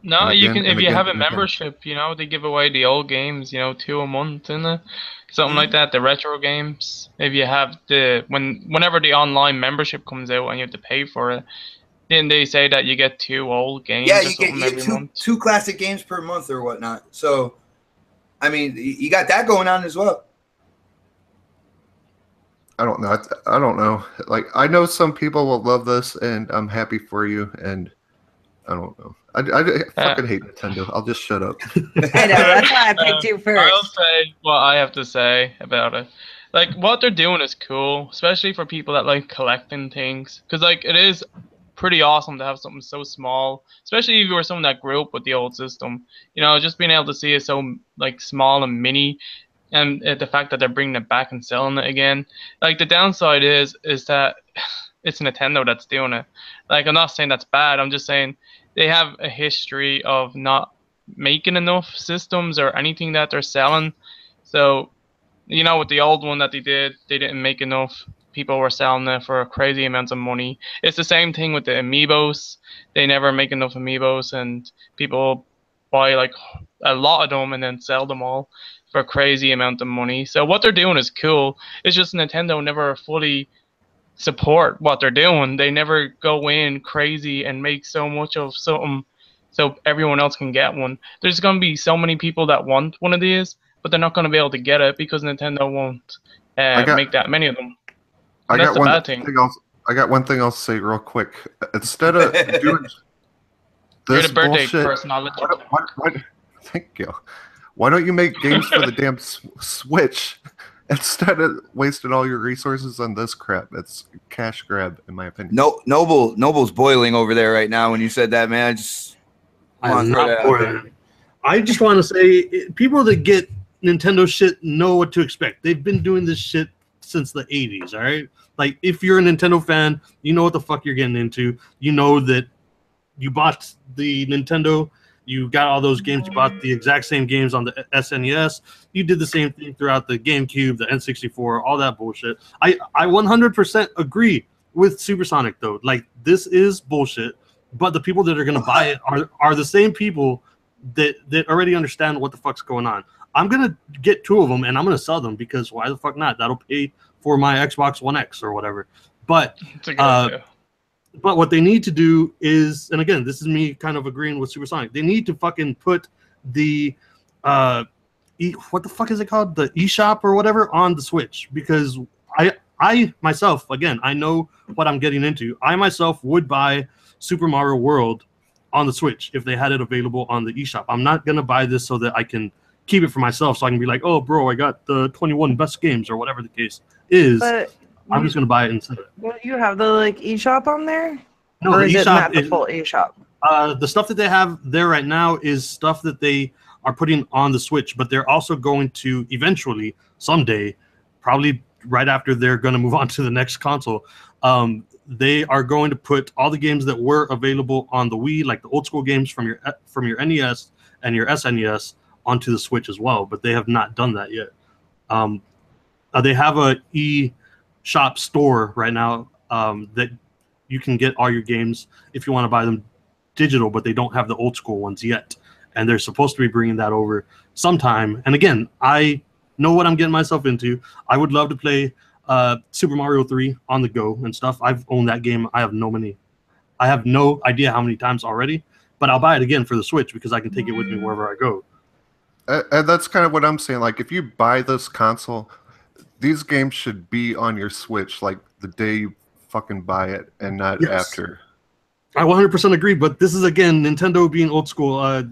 No, and you again, can and if you again, have a and again. membership. They give away the old games. 2 a month, isn't it? Something like that. The retro games. If you have whenever the online membership comes out and you have to pay for it, then they say that you get 2 old games. Yeah, or you something get every two month. 2 classic games per month or whatnot. So, I mean, you got that going on as well. I don't know. I don't know. Like I know some people will love this, and I'm happy for you. And I don't know. I fucking hate Nintendo. I'll just shut up. I know, that's why I picked you I'll first. say what I have to say about it. Like, what they're doing is cool, especially for people that like collecting things. Because, like, it is pretty awesome to have something so small, especially if you were someone that grew up with the old system. You know, just being able to see it so, like, small and mini, and the fact that they're bringing it back and selling it again. Like, the downside is that it's Nintendo that's doing it. Like, I'm not saying that's bad. I'm just saying they have a history of not making enough systems or anything that they're selling. So, you know, with the old one that they did, they didn't make enough. People were selling it for crazy amounts of money. It's the same thing with the amiibos. They never make enough amiibos, and people buy like a lot of them and then sell them all for a crazy amount of money. So what they're doing is cool. It's just Nintendo never fully support what they're doing. They never go in crazy and make so much of something so everyone else can get one. There's going to be so many people that want one of these, but they're not going to be able to get it because Nintendo won't make that many of them. And that's the bad thing. I got one thing I'll say real quick. Instead of doing You're this the birthday bullshit, person. I'll let you thank you. Why don't you make games for the damn Switch instead of wasting all your resources on this crap? It's a cash grab, in my opinion. No, Noble's boiling over there right now when you said that, man. I'm not boiling. I just want to say, people that get Nintendo shit know what to expect. They've been doing this shit since the 80s, all right? Like, if you're a Nintendo fan, you know what the fuck you're getting into. You know that you bought the Nintendo, you got all those games, you bought the exact same games on the SNES. You did the same thing throughout the GameCube, the N64, all that bullshit. I 100% agree with Supersonic, though. Like, this is bullshit, but the people that are going to buy it are the same people that already understand what the fuck's going on. I'm going to get 2 of them, and I'm going to sell them because why the fuck not? That'll pay for my Xbox One X or whatever. But but what they need to do is, and again, this is me kind of agreeing with Supersonic, they need to fucking put the what the fuck is it called? The eShop or whatever on the Switch, because I myself, again, I know what I'm getting into. I myself would buy Super Mario World on the Switch if they had it available on the eShop. I'm not going to buy this so that I can keep it for myself, so I can be like, oh, bro, I got the 21 best games or whatever the case is. But I'm just going to buy it instead. Don't you have the like eShop on there? No, or the is eShop it not the full eShop? The stuff that they have there right now is stuff that they are putting on the Switch, but they're also going to eventually, someday, probably right after they're going to move on to the next console, they are going to put all the games that were available on the Wii, like the old school games from your NES and your SNES, onto the Switch as well. But they have not done that yet. They have a eShop store right now that you can get all your games if you want to buy them digital, but they don't have the old school ones yet. And they're supposed to be bringing that over sometime. And again, I know what I'm getting myself into. I would love to play Super Mario 3 on the go and stuff. I've owned that game. I have no idea how many times already, but I'll buy it again for the Switch because I can take it with me wherever I go. And that's kind of what I'm saying. Like, if you buy this console, these games should be on your Switch like the day you fucking buy it and not after. I 100% agree, but this is, again, Nintendo being old school.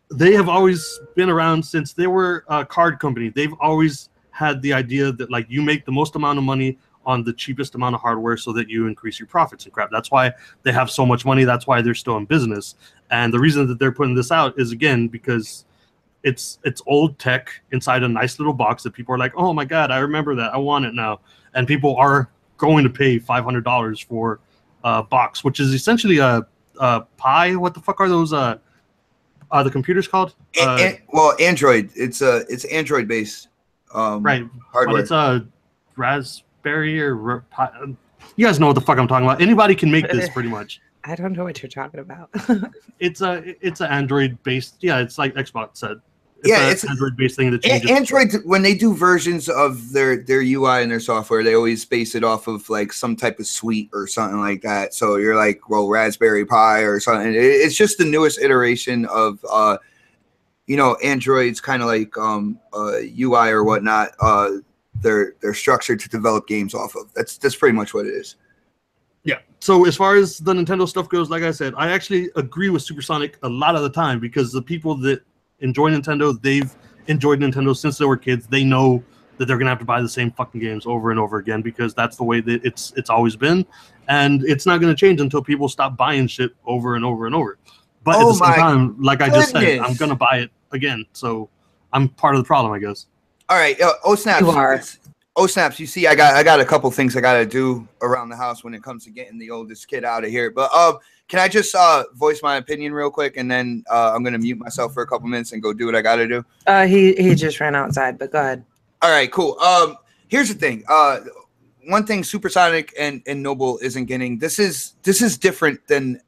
They have always been around since they were a card company. They've always had the idea that, like, you make the most amount of money on the cheapest amount of hardware so that you increase your profits and crap. That's why they have so much money. That's why they're still in business. And the reason that they're putting this out is, again, because it's old tech inside a nice little box that people are like, oh my God, I remember that. I want it now. And people are going to pay $500 for a box, which is essentially a Pi. What the fuck are those the computers called? Well, Android. It's Android based right hardware. But it's a Raspberry or Pi. You guys know what the fuck I'm talking about. Anybody can make this pretty much. I don't know what you're talking about. It's an Android based. Yeah, it's like Xbox said. It's an Android-based thing that changes. Android, when they do versions of their UI and their software, they always base it off of like some type of suite or something like that. So you're like, well, Raspberry Pi or something. It's just the newest iteration of, Android's kind of like UI or whatnot. They're structured to develop games off of. That's pretty much what it is. Yeah, So as far as the Nintendo stuff goes, like I said, I actually agree with Supersonic a lot of the time because the people that enjoy Nintendo, they've enjoyed Nintendo since they were kids. They know that they're gonna have to buy the same fucking games over and over again because that's the way that it's always been, and it's not gonna change until people stop buying shit over and over and over. But at the same time, like I just said, I'm gonna buy it again. So I'm part of the problem, I guess. All right, Snaps. You are. Snaps. You see, I got a couple things I gotta do around the house when it comes to getting the oldest kid out of here. But can I just voice my opinion real quick, and then I'm gonna mute myself for a couple minutes and go do what I gotta do. He just ran outside, but go ahead. All right, cool. Here's the thing. One thing Supersonic and Noble isn't getting. This is different than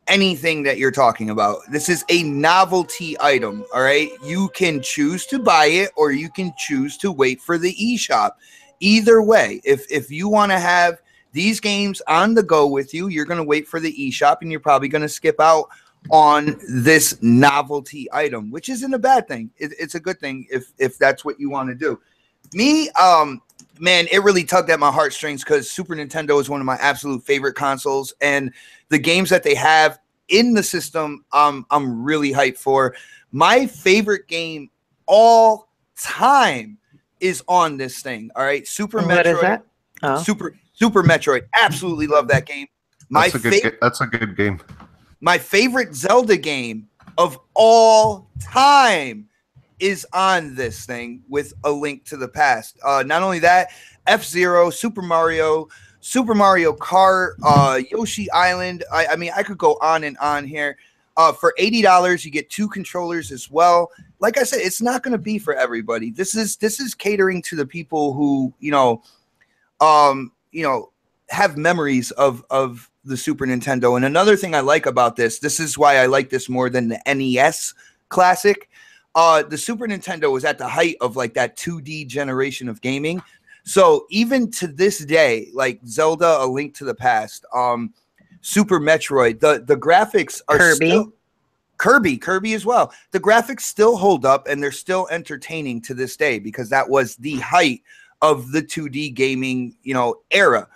anything that you're talking about. This is a novelty item. All right, you can choose to buy it or you can choose to wait for the eShop. Either way, if you want to have these games on the go with you, you're going to wait for the eShop and you're probably going to skip out on this novelty item, which isn't a bad thing. It's a good thing if that's what you want to do. Me, man, it really tugged at my heartstrings because Super Nintendo is one of my absolute favorite consoles, and the games that they have in the system, I'm really hyped for. My favorite game all time is on this thing. All right, Super Metroid. What is that? Oh. Super Metroid. Absolutely love that game. That's a good game. My favorite Zelda game of all time is on this thing with A Link to the Past. Not only that, F-Zero, Super Mario Kart, Yoshi Island. I mean, I could go on and on here. For $80, you get 2 controllers as well. Like I said, it's not going to be for everybody. This is catering to the people who have memories of the Super Nintendo. And another thing I like about this is why I like this more than the NES Classic. The Super Nintendo was at the height of like that 2D generation of gaming. So even to this day, like Zelda, A Link to the Past, Super Metroid, the graphics are still Kirby as well. The graphics still hold up and they're still entertaining to this day because that was the height of the 2D gaming, era.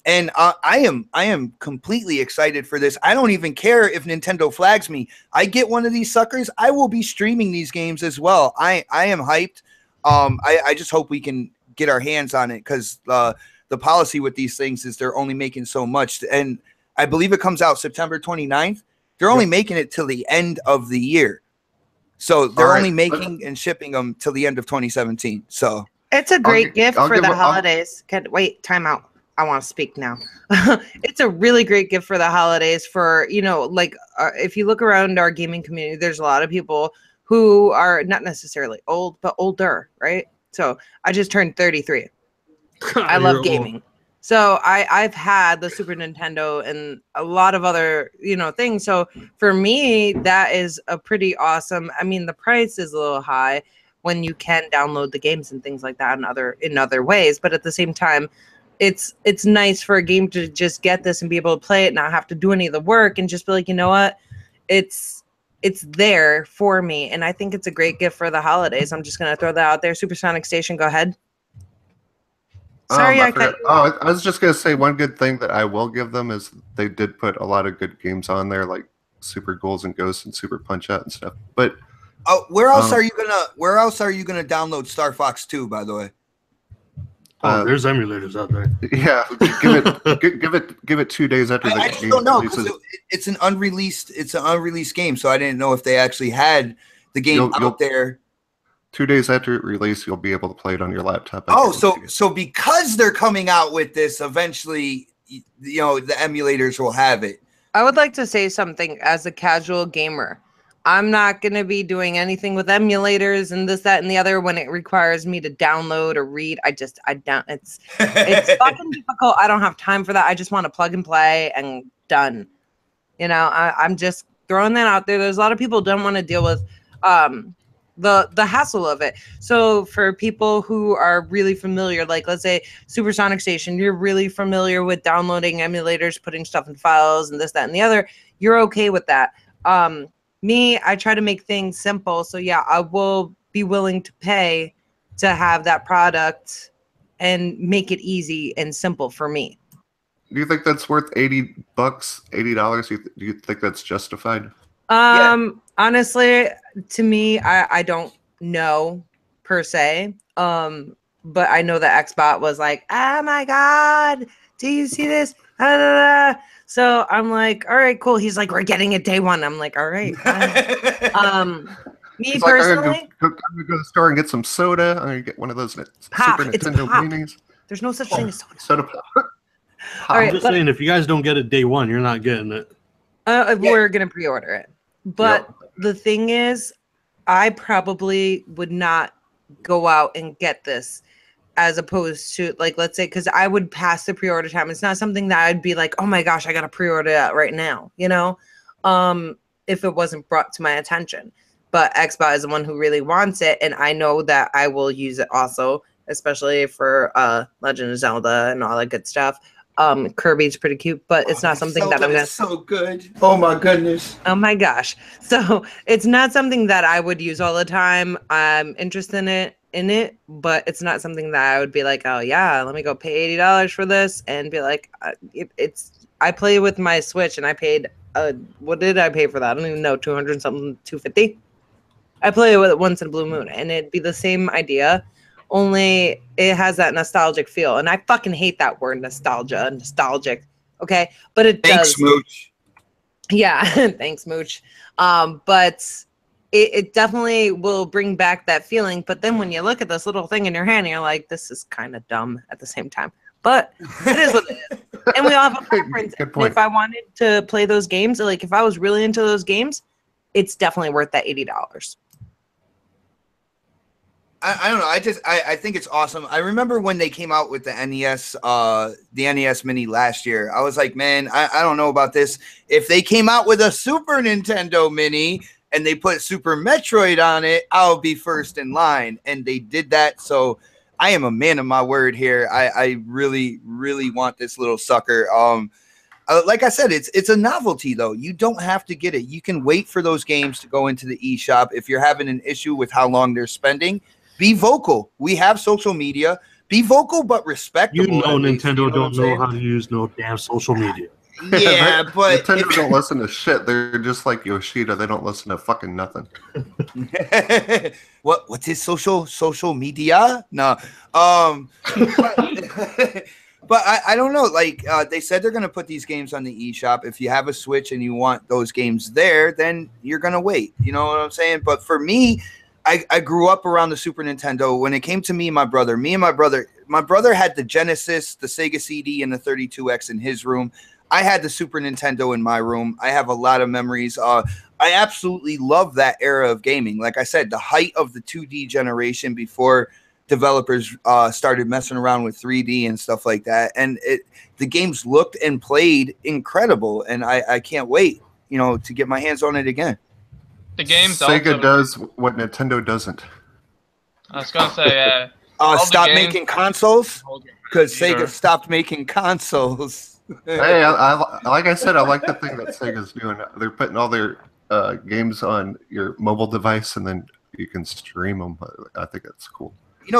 And I am completely excited for this. I don't even care if Nintendo flags me. I get one of these suckers, I will be streaming these games as well. I am hyped. I just hope we can get our hands on it because the policy with these things is they're only making so much. And I believe it comes out September 29th. They're only making it till the end of the year. So they're only making and shipping them till the end of 2017. So it's a great gift for the holidays. Wait, time out. I want to speak now. It's a really great gift for the holidays for, if you look around our gaming community, there's a lot of people who are not necessarily old, but older, right? So I just turned 33. I love gaming. Old. So I've had the Super Nintendo and a lot of other, things. So for me, that is a pretty awesome. I mean, the price is a little high when you can download the games and things like that in other ways. But at the same time, it's nice for a game to just get this and be able to play it, not have to do any of the work and just be like, you know what? It's there for me. And I think it's a great gift for the holidays. I'm just going to throw that out there. Supersonic Station, go ahead. Sorry, I was just going to say one good thing that I will give them is they did put a lot of good games on there, like Super Ghouls and Ghosts and Super Punch-Out and stuff. But where else are you gonna download Star Fox 2, by the way? There's emulators out there. Yeah, give it 2 days after the game. I just don't know because it's an unreleased game, so I didn't know if they actually had the game out there. 2 days after it release, you'll be able to play it on your laptop. So because they're coming out with this, eventually, the emulators will have it. I would like to say something as a casual gamer. I'm not going to be doing anything with emulators and this, that, and the other when it requires me to download or read. I don't. It's fucking difficult. I don't have time for that. I just want to plug and play and done. I'm just throwing that out there. There's a lot of people who don't want to deal with the hassle of it. So for people who are really familiar, like let's say Supersonic Station, you're really familiar with downloading emulators, putting stuff in files and this, that, and the other. You're okay with that. Me, I try to make things simple. So yeah, I will be willing to pay to have that product and make it easy and simple for me. you think that's worth $80, $80? Do you think that's justified? Honestly, to me, I don't know per se. But I know that Xbot was like, oh my God, do you see this? So I'm like, all right, cool. He's like, we're getting it day one. I'm like, all right. Me He's personally, like, I'm gonna go to the store and get some soda. I'm gonna get one of those pop. Super It's Nintendo pop. minis. There's no such thing as soda. Soda pop. All right, I'm just saying, if you guys don't get it day one, you're not getting it. We're gonna pre-order it. But the thing is, I probably would not go out and get this, as opposed to, like, let's say, because I would pass the pre-order time. It's not something that I'd be like, oh my gosh, I gotta pre-order that right now, you know, if it wasn't brought to my attention. But Xbox is the one who really wants it, and I know that I will use it also, especially for Legend of Zelda and all that good stuff. Kirby's pretty cute, but it's not something that I'm gonna. So good. Oh my goodness. Oh my gosh. So it's not something that I would use all the time. I'm interested in it, but it's not something that I would be like, oh yeah, let me go pay $80 for this and be like, I play with my Switch and I paid what did I pay for that? I don't even know, 200 something, 250. I play with it once in a blue moon, and it'd be the same idea, only it has that nostalgic feel. And I fucking hate that word nostalgic. Okay. But it does. Thanks, Mooch. Yeah. Thanks, Mooch. But it definitely will bring back that feeling. But then when you look at this little thing in your hand, you're like, this is kind of dumb at the same time. But it is what it is. And we all have a preference. Good point. If I wanted to play those games, like if I was really into those games, it's definitely worth that $80. I don't know. I think it's awesome. I remember when they came out with the NES Mini last year. I was like, man, I don't know about this. If they came out with a Super Nintendo Mini and they put Super Metroid on it, I'll be first in line. And they did that. So I am a man of my word here. I really, really want this little sucker. Like I said, it's a novelty, though. You don't have to get it. You can wait for those games to go into the eShop. If you're having an issue with how long they're spending, be vocal. We have social media. Be vocal, but respectable. You know, Nintendo don't know how to use no damn social media. Yeah, but Nintendo don't listen to shit. They're just like Yoshida. They don't listen to fucking nothing. What's his social media? No. But I don't know. Like they said, they're gonna put these games on the eShop. If you have a Switch and you want those games there, then you're gonna wait. You know what I'm saying? But for me, I grew up around the Super Nintendo. When it came to me and my brother had the Genesis, the Sega CD, and the 32X in his room. I had the Super Nintendo in my room. I have a lot of memories. I absolutely love that era of gaming. Like I said, the height of the 2D generation before developers started messing around with 3D and stuff like that. And the games looked and played incredible. And I can't wait, to get my hands on it again. The games Sega does what Nintendo doesn't. I was gonna say, stop making consoles, because Sega stopped making consoles. Hey, like I said, I like the thing that Sega's doing. They're putting all their games on your mobile device, and then you can stream them. I think that's cool.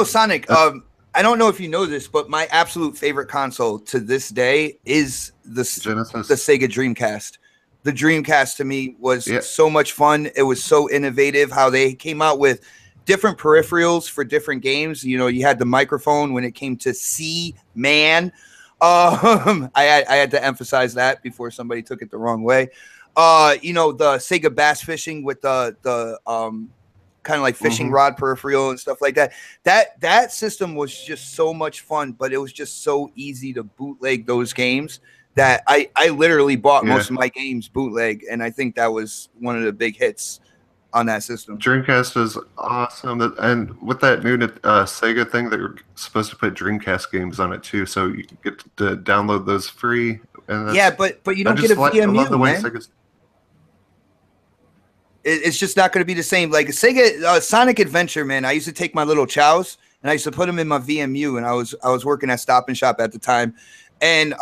Sonic, I don't know if you know this, but my absolute favorite console to this day is the Genesis. The Sega Dreamcast. The Dreamcast to me was so much fun. It was so innovative how they came out with different peripherals for different games. You had the microphone when it came to C-Man. I had to emphasize that before somebody took it the wrong way. The Sega bass fishing with the kind of like fishing rod peripheral and stuff like that. That system was just so much fun, but it was just so easy to bootleg those games that I literally bought most of my games bootleg, and I think that was one of the big hits on that system. Dreamcast is awesome, and with that new Sega thing, they're supposed to put Dreamcast games on it too, so you can get to download those free. And but you don't get a VMU, man. Sega's... It's just not going to be the same. Like Sega Sonic Adventure, man. I used to take my little chows and I used to put them in my VMU, and I was working at Stop and Shop at the time, and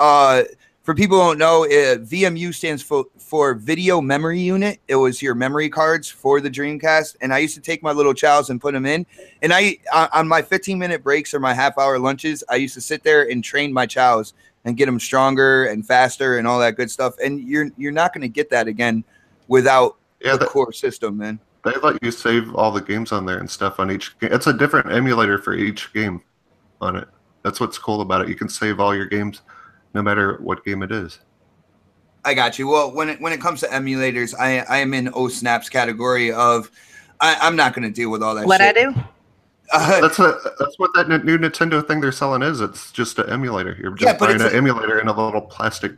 For people who don't know, VMU stands for Video Memory Unit. It was your memory cards for the Dreamcast. And I used to take my little chows and put them in. And on my 15-minute breaks or my half-hour lunches, I used to sit there and train my chows and get them stronger and faster and all that good stuff. And you're not going to get that again without the core system, man. They let you save all the games on there and stuff on each game. It's a different emulator for each game on it. That's what's cool about it. You can save all your games no matter what game it is. I got you. Well, when it comes to emulators, I am in Snap's category of I'm not going to deal with all that. What shit. I do? That's what that new Nintendo thing they're selling is. It's just an emulator. You're just buying an emulator in a little plastic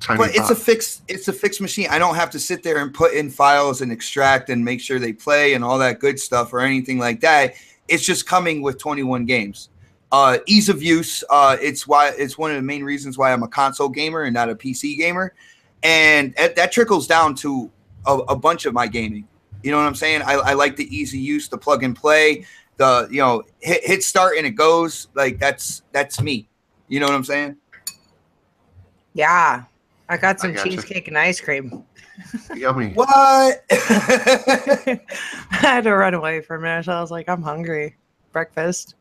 tiny box. It's a fixed machine. I don't have to sit there and put in files and extract and make sure they play and all that good stuff or anything like that. It's just coming with 21 games. Ease of use. It's one of the main reasons why I'm a console gamer and not a PC gamer, and that trickles down to a bunch of my gaming. You know what I'm saying? I like the easy use, the plug and play, the hit start and it goes. Like that's me. You know what I'm saying? Yeah, I got some cheesecake and ice cream. Yummy. What? I had to run away for a minute. So I was like, I'm hungry. Breakfast.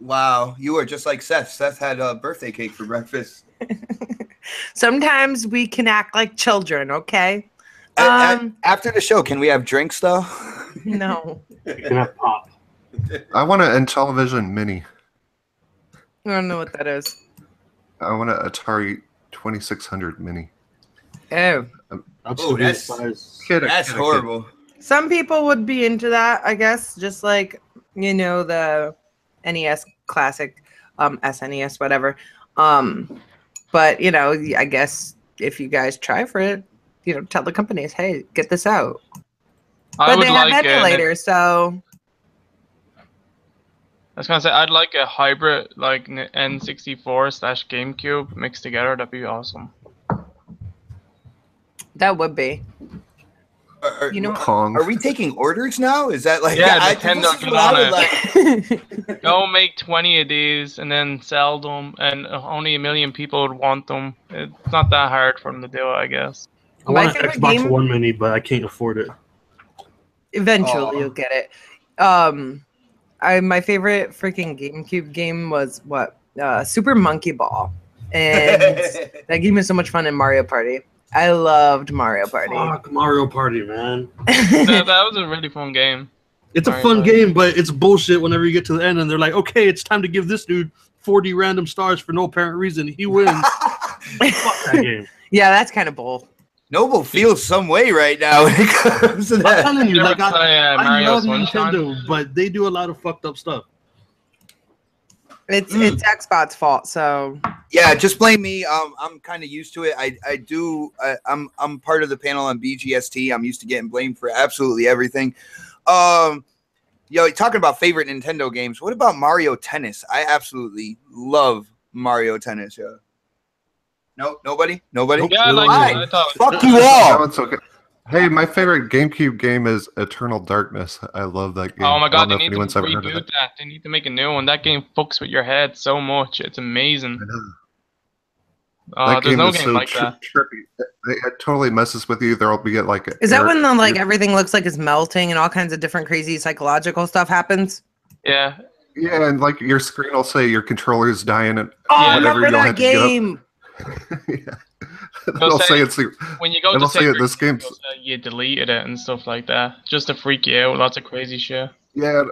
Wow, you are just like Seth. Seth had a birthday cake for breakfast. Sometimes we can act like children, okay? After the show, can we have drinks though? No. You can have pop. I want an Intellivision Mini. I don't know what that is. I want an Atari 2600 Mini. Oh. That's horrible. Some people would be into that, I guess. Just like, the NES Classic, SNES, whatever. But, I guess if you guys try for it, tell the companies, hey, get this out. But they have emulators, so... I was going to say, I'd like a hybrid, like N64/GameCube mixed together. That'd be awesome. That would be. Kong. Are we taking orders now? Is that like... Yeah, Nintendo, get on it. Go make 20 of these and then sell them, and only 1 million people would want them. It's not that hard for them to do it, I guess. I want an Xbox One Mini, but I can't afford it. Eventually, you'll get it. My favorite freaking GameCube game was Super Monkey Ball, and that game is so much fun in Mario Party. I loved Mario Party. Fuck Mario Party, man. that was a really fun game. It's a fun game, but it's bullshit whenever you get to the end and they're like, okay, it's time to give this dude 40 random stars for no apparent reason. He wins. Fuck that game. Yeah, that's kind of bull. Noble feels some way right now when it comes to that. I'm telling you, like, I love Sunshine? Nintendo, but they do a lot of fucked up stuff. It's Xbox's fault, so yeah, just blame me. I'm kind of used to it. I'm part of the panel on BGST. I'm used to getting blamed for absolutely everything. Talking about favorite Nintendo games. What about Mario Tennis? I absolutely love Mario Tennis. Yeah. No, nobody. Yeah, I like it. Fuck you all. No, it's okay. Hey, my favorite GameCube game is Eternal Darkness. I love that game. Oh my god, they need to reboot that. They need to make a new one. That game fucks with your head so much. It's amazing. That there's game no is game so like that. trippy. It totally messes with you. There'll be Is that when everything looks like it's melting and all kinds of different crazy psychological stuff happens? Yeah. Yeah, and like your screen will say your controller's dying and I remember that game. Yeah. It'll say it's when you go to say this game's you deleted it and stuff like that, just to freak you out. Lots of crazy shit. Yeah,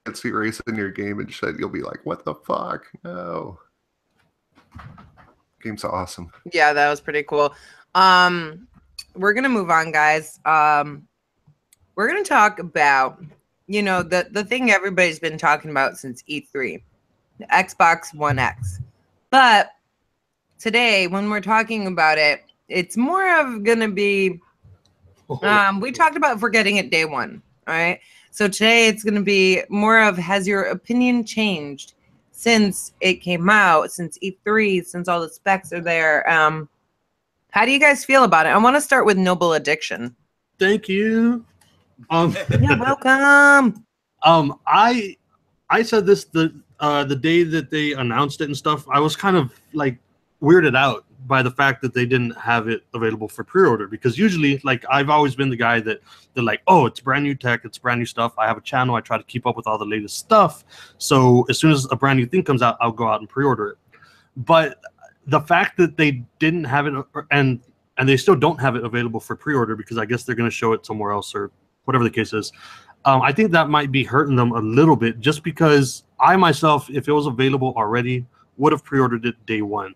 it's erasing your game and shit. You'll be like, "What the fuck?" No. Game's awesome. Yeah, that was pretty cool. We're gonna move on, guys. We're gonna talk about the thing everybody's been talking about since E3, the Xbox One X, but today, when we're talking about it, it's more of going to be, we talked about forgetting it day one, all right? So today it's going to be more of, has your opinion changed since it came out, since E3, since all the specs are there? How do you guys feel about it? I want to start with Noble Addiction. Thank you. You're welcome. I said this the day that they announced it and stuff. I was kind of like weirded out by the fact that they didn't have it available for pre-order, because usually, like, I've always been the guy that they're like, oh, it's brand new tech, it's brand new stuff. I have a channel, I try to keep up with all the latest stuff. So as soon as a brand new thing comes out, I'll go out and pre-order it. But the fact that they didn't have it, and they still don't have it available for pre-order, because I guess they're going to show it somewhere else or whatever the case is, I think that might be hurting them a little bit, just because I myself, if it was available already, would have pre-ordered it day one.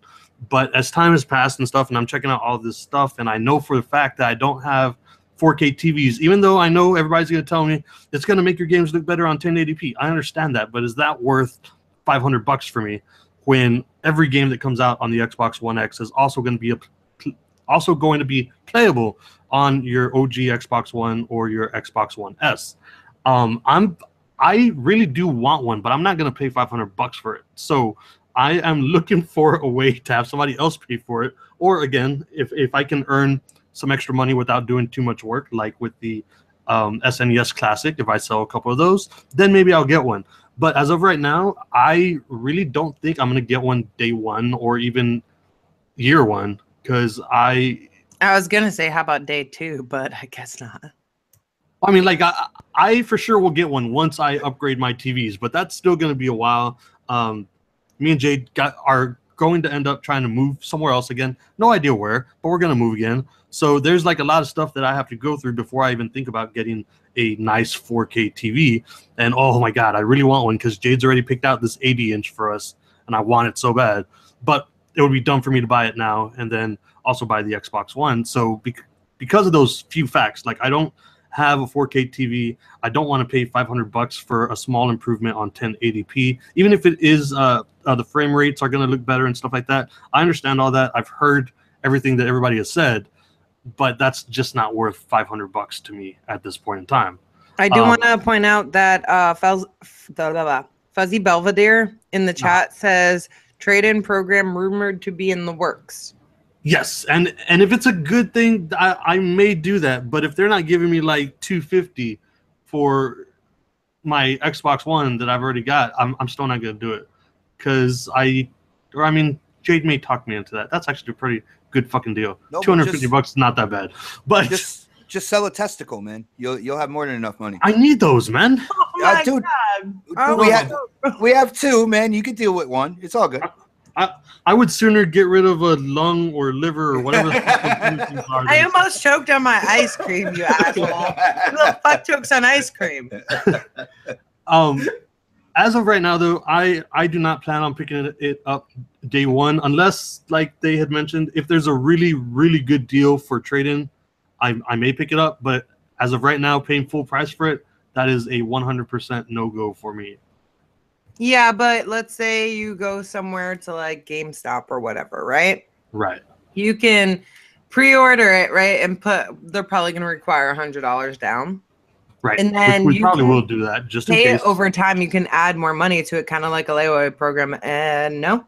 But as time has passed and stuff, and I'm checking out all this stuff, and I know for the fact that I don't have 4K TVs, even though I know everybody's going to tell me it's going to make your games look better on 1080p. I understand that, but is that worth $500 for me when every game that comes out on the Xbox One X is also going to be playable on your OG Xbox One or your Xbox One S? I really do want one, but I'm not going to pay $500 for it. So I am looking for a way to have somebody else pay for it. Or again, if I can earn some extra money without doing too much work, like with the SNES Classic, if I sell a couple of those, then maybe I'll get one. But as of right now, I really don't think I'm going to get one day one or even year one, because I was going to say, how about day two? But I guess not. I mean, like, I for sure will get one once I upgrade my TVs, but that's still going to be a while. Me and Jade are going to end up trying to move somewhere else again. No idea where, but we're going to move again. So there's like a lot of stuff that I have to go through before I even think about getting a nice 4K TV. And oh my God, I really want one, because Jade's already picked out this 80-inch for us, and I want it so bad. But it would be dumb for me to buy it now and then also buy the Xbox One. So because of those few facts, like, I don't have a 4K TV. I don't want to pay $500 for a small improvement on 1080p, even if it is the frame rates are going to look better and stuff like that. I understand all that. I've heard everything that everybody has said, but that's just not worth $500 to me at this point in time. I do want to point out that Fuzzy Belvedere in the chat says trade-in program rumored to be in the works. Yes, and if it's a good thing, I may do that. But if they're not giving me like $250 for my Xbox One that I've already got, I'm still not going to do it, because Jade may talk me into that. That's actually a pretty good fucking deal. No, $250 is not that bad. But just sell a testicle, man. You'll have more than enough money. I need those, man. Oh my dude, God. We have two, man. You could deal with one. It's all good. I would sooner get rid of a lung or liver or whatever. I almost choked on my ice cream, you asshole. Who the fuck chokes on ice cream? As of right now, though, I do not plan on picking it up day one, unless, like they had mentioned, if there's a really, really good deal for trade-in, I may pick it up. But as of right now, paying full price for it, that is a 100% no-go for me. Yeah, but let's say you go somewhere to like GameStop or whatever, right? Right. You can pre-order it, right? And they're probably going to require $100 down. Right. And then we probably will do that just in case. Pay it over time. You can add more money to it, kind of like a layaway program. And no?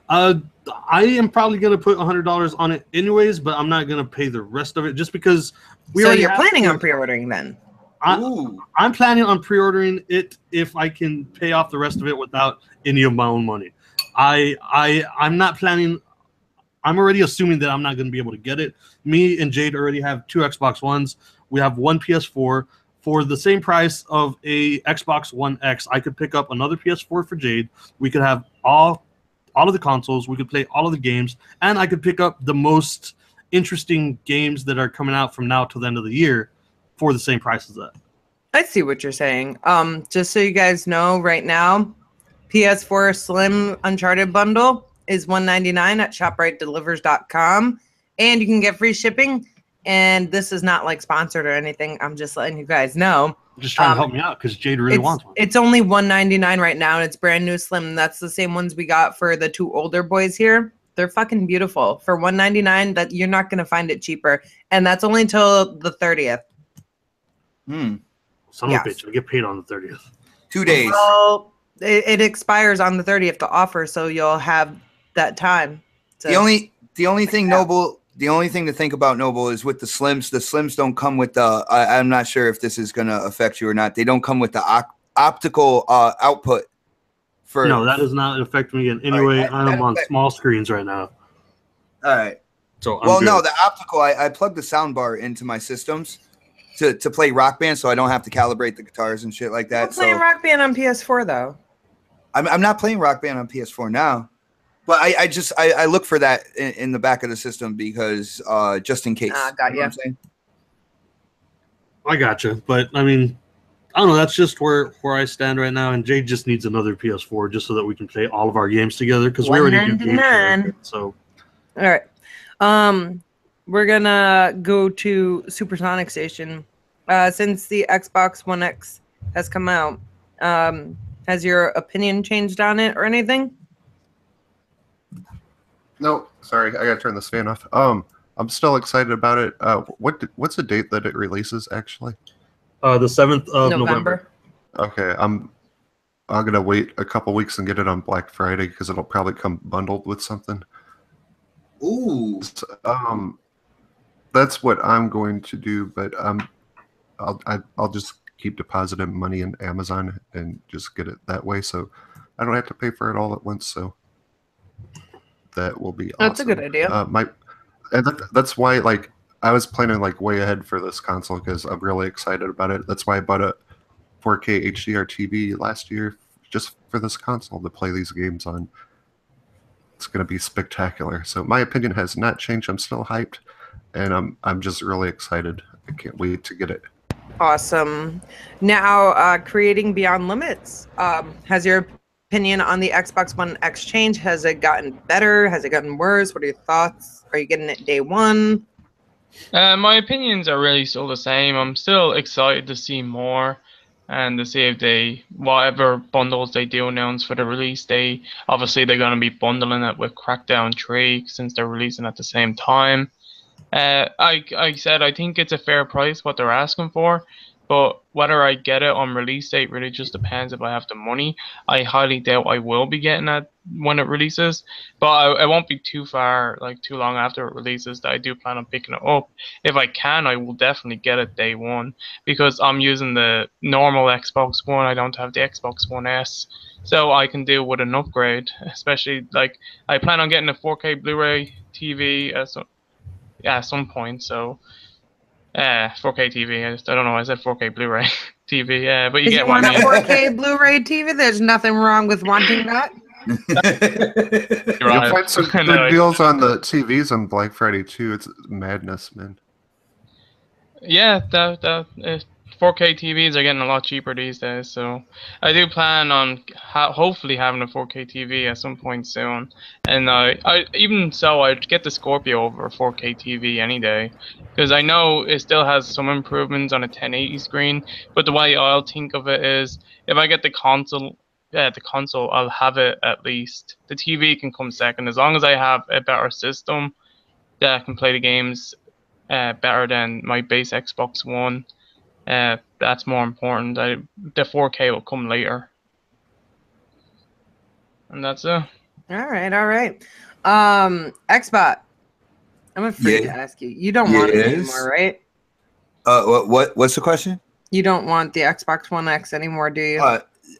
I am probably going to put $100 on it anyways, but I'm not going to pay the rest of it just because So you're planning on pre-ordering then? I'm planning on pre-ordering it if I can pay off the rest of it without any of my own money. I'm not planning. I'm already assuming that I'm not going to be able to get it. Me and Jade already have 2 Xbox Ones. We have 1 PS4. For the same price of a Xbox One X, I could pick up another PS4 for Jade. We could have all of the consoles. We could play all of the games, and I could pick up the most interesting games that are coming out from now till the end of the year for the same price as that. I see what you're saying. Just so you guys know, right now, PS4 Slim Uncharted bundle is $199 at ShopRightDelivers.com, and you can get free shipping. And this is not like sponsored or anything. I'm just letting you guys know. Just trying to help me out because Jade really wants one. It's only $199 right now, and it's brand new Slim. That's the same ones we got for the 2 older boys here. They're fucking beautiful. For $199, that you're not going to find it cheaper, and that's only until the 30th. Son of a bitch, I get paid on the 30th. 2 days. Well, it expires on the 30th, the offer, so you'll have that time. The only thing Noble, the only thing to think about, Noble, is with the Slims. The Slims don't come with the. I'm not sure if this is going to affect you or not. They don't come with the optical output No, that does not affect me in any way. I'm on small screens right now. All right. So no, the optical. I plugged the sound bar into my systems to play Rock Band, so I don't have to calibrate the guitars and shit like that. You're playing Rock Band on PS4 though. I'm not playing Rock Band on PS4 now, but I look for that in the back of the system because just in case. Got you. Know what I'm saying? I gotcha, but I mean, I don't know. That's just where I stand right now. And Jay just needs another PS4 just so that we can play all of our games together because we already do games together, so. All right. We're gonna go to Supersonic Station. Since the Xbox One X has come out, has your opinion changed on it or anything? No, sorry, I gotta turn this fan off. I'm still excited about it. What's the date that it releases actually? The 7th of November. Okay, I'm gonna wait a couple weeks and get it on Black Friday because it'll probably come bundled with something. Ooh. So, that's what I'm going to do, but I'll just keep depositing money in Amazon and just get it that way, so I don't have to pay for it all at once. So that will be awesome. That's a good idea. That's why, like, I was planning like way ahead for this console because I'm really excited about it. That's why I bought a 4K HDR TV last year just for this console to play these games on. It's going to be spectacular. So my opinion has not changed. I'm still hyped, and I'm just really excited. I can't wait to get it. Awesome. Now, creating Beyond Limits. Has your opinion on the Xbox One X changed? Has it gotten better? Has it gotten worse? What are your thoughts? Are you getting it day one? My opinions are really still the same. I'm still excited to see more and to see if whatever bundles they do announce for the release day, obviously they're going to be bundling it with Crackdown 3 since they're releasing at the same time. I said I think it's a fair price what they're asking for, but whether I get it on release date really just depends if I have the money. I highly doubt I will be getting it when it releases, but I won't be too long after it releases that I do plan on picking it up. If I can, I will definitely get it day one because I'm using the normal Xbox One. I don't have the Xbox One S, so I can deal with an upgrade, especially like I plan on getting a 4K Blu-ray TV at some point, so 4K TV. I don't know. I said 4K Blu-ray TV. Yeah, but you get want what I a mean. 4K Blu-ray TV? There's nothing wrong with wanting that. You'll find some good deals on the TVs on Black Friday too. It's madness, man. Yeah, the 4K TVs are getting a lot cheaper these days, so I do plan on hopefully having a 4K TV at some point soon. And even so, I'd get the Scorpio over a 4K TV any day, because I know it still has some improvements on a 1080 screen. But the way I'll think of it is, if I get the console, I'll have it at least. The TV can come second, as long as I have a better system that can play the games better than my base Xbox One. That's more important. The 4K will come later. And that's it. All right. Xbot. I'm afraid to ask you. You don't want it anymore, right? What's the question? You don't want the Xbox One X anymore, do you?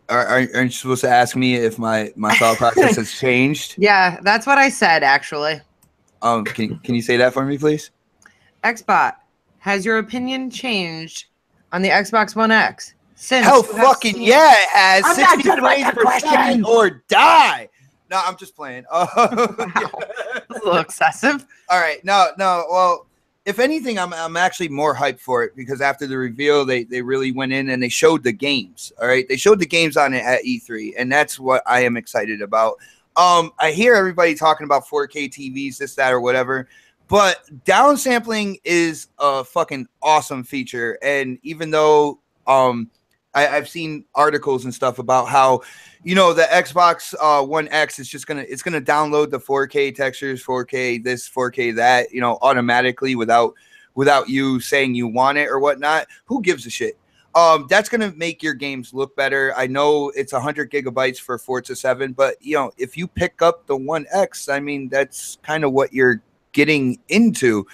Aren't you supposed to ask me if my thought process has changed? Yeah, that's what I said, actually. Can you say that for me, please? Xbot, has your opinion changed on the Xbox One X? Hell fucking yeah, it has. I'm 60 not done with frames the per question. second or die. No, I'm just playing. Wow. A little excessive. All right. No. Well, if anything, I'm actually more hyped for it because after the reveal, they really went in and they showed the games. All right. They showed the games on it at E3, and that's what I am excited about. I hear everybody talking about 4K TVs, this, that, or whatever. But downsampling is a fucking awesome feature. And even though I've seen articles and stuff about how, the Xbox One X is just gonna download the 4K textures, 4K this, 4K that, automatically without you saying you want it or whatnot. Who gives a shit? That's gonna make your games look better. I know it's 100 gigabytes for Forza 7, but if you pick up the One X, I mean that's kind of what you're getting into.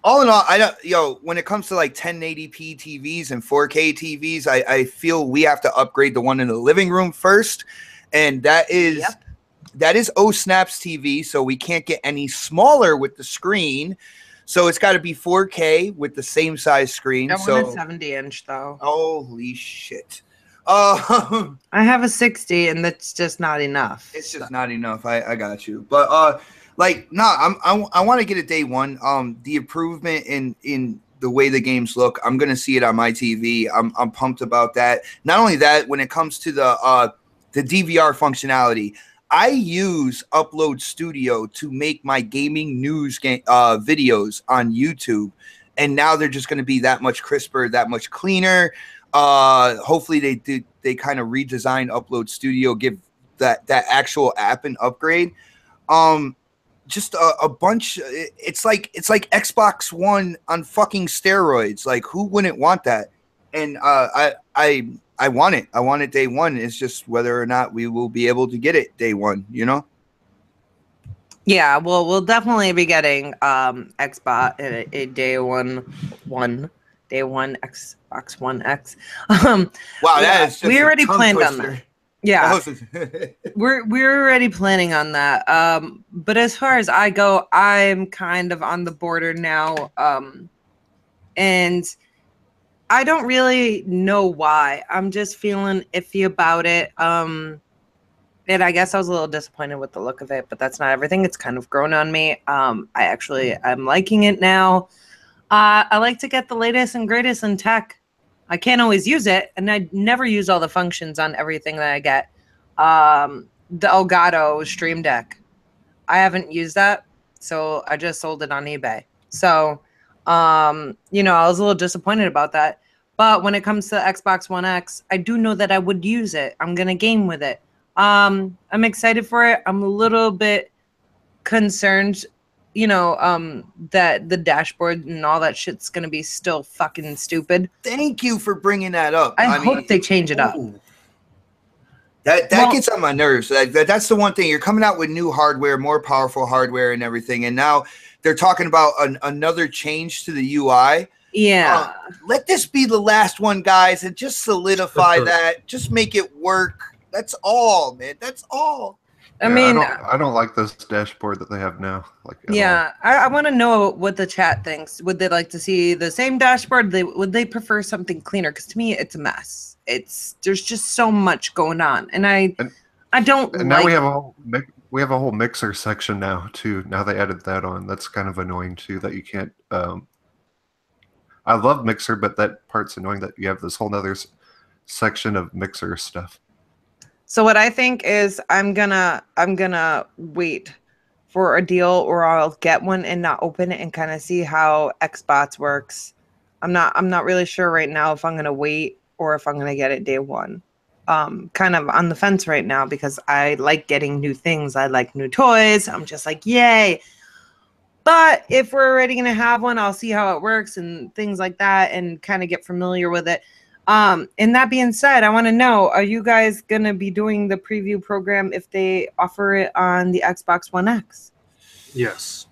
all in all, I don't, when it comes to like 1080p TVs and 4K TVs, I feel we have to upgrade the one in the living room first. And that is, Snaps TV. So we can't get any smaller with the screen. So it's got to be 4K with the same size screen. I want a 70-inch though. Holy shit. I have a 60 and that's just not enough. It's just not enough. I got you. But I want to get it day one. The improvement in the way the games look, I'm gonna see it on my TV. I'm pumped about that. Not only that, when it comes to the DVR functionality, I use Upload Studio to make my gaming news videos on YouTube, and now they're just gonna be that much crisper, that much cleaner. Hopefully they kind of redesign Upload Studio, give that actual app an upgrade. Just a bunch. It's like Xbox One on fucking steroids. Like, who wouldn't want that? And I want it. I want it day one. It's just whether or not we will be able to get it day one. You know? Yeah. Well, we'll definitely be getting Xbox a day one. Day one Xbox One X. Wow, that is just we already planned twister. on that. Yeah, we're already planning on that. But as far as I go, I'm kind of on the border now, and I don't really know why. I'm just feeling iffy about it. And I guess I was a little disappointed with the look of it, but that's not everything. It's kind of grown on me. I'm liking it now. I like to get the latest and greatest in tech. I can't always use it, and I never use all the functions on everything that I get. The Elgato Stream Deck, I haven't used that, so I just sold it on eBay. So, I was a little disappointed about that. But when it comes to Xbox One X, I do know that I would use it. I'm going to game with it. I'm excited for it. I'm a little bit concerned that the dashboard and all that shit's gonna be still fucking stupid. Thank you for bringing that up. I hope they change it up. That gets on my nerves. That's the one thing. You're coming out with new hardware, more powerful hardware and everything, and now they're talking about another change to the UI. Yeah. Let this be the last one, guys, and just solidify that. Just make it work. That's all, man. That's all. I mean, I don't like this dashboard that they have now. I want to know what the chat thinks. Would they like to see the same dashboard? Would they prefer something cleaner? Because to me, it's a mess. There's just so much going on, and I don't. And now we have a whole mixer section now too. Now they added that on. That's kind of annoying too. That you can't. I love mixer, but that part's annoying. That you have this whole other section of mixer stuff. So what I think is I'm gonna wait for a deal, or I'll get one and not open it and kind of see how Xbox works. I'm not really sure right now if I'm gonna wait or if I'm gonna get it day one. Kind of on the fence right now because I like getting new things. I like new toys. I'm just like, yay. But if we're already gonna have one, I'll see how it works and things like that and kind of get familiar with it. And that being said, I want to know, are you guys going to be doing the preview program if they offer it on the Xbox One X? Yes.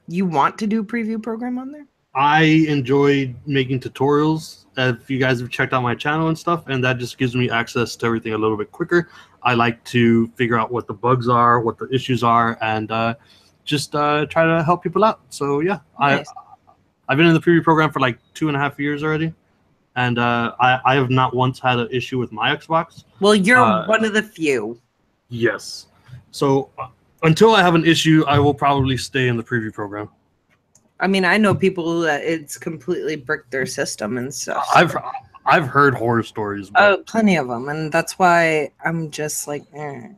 You want to do a preview program on there? I enjoy making tutorials. If you guys have checked out my channel and stuff, and that just gives me access to everything a little bit quicker. I like to figure out what the bugs are, what the issues are, and just try to help people out. So yeah, nice. I've been in the preview program for like 2.5 years already. And I have not once had an issue with my Xbox. Well, you're one of the few. Yes. So until I have an issue, I will probably stay in the preview program. I mean, I know people that it's completely bricked their system and stuff. I've heard horror stories. Plenty of them, and that's why I'm just like, eh.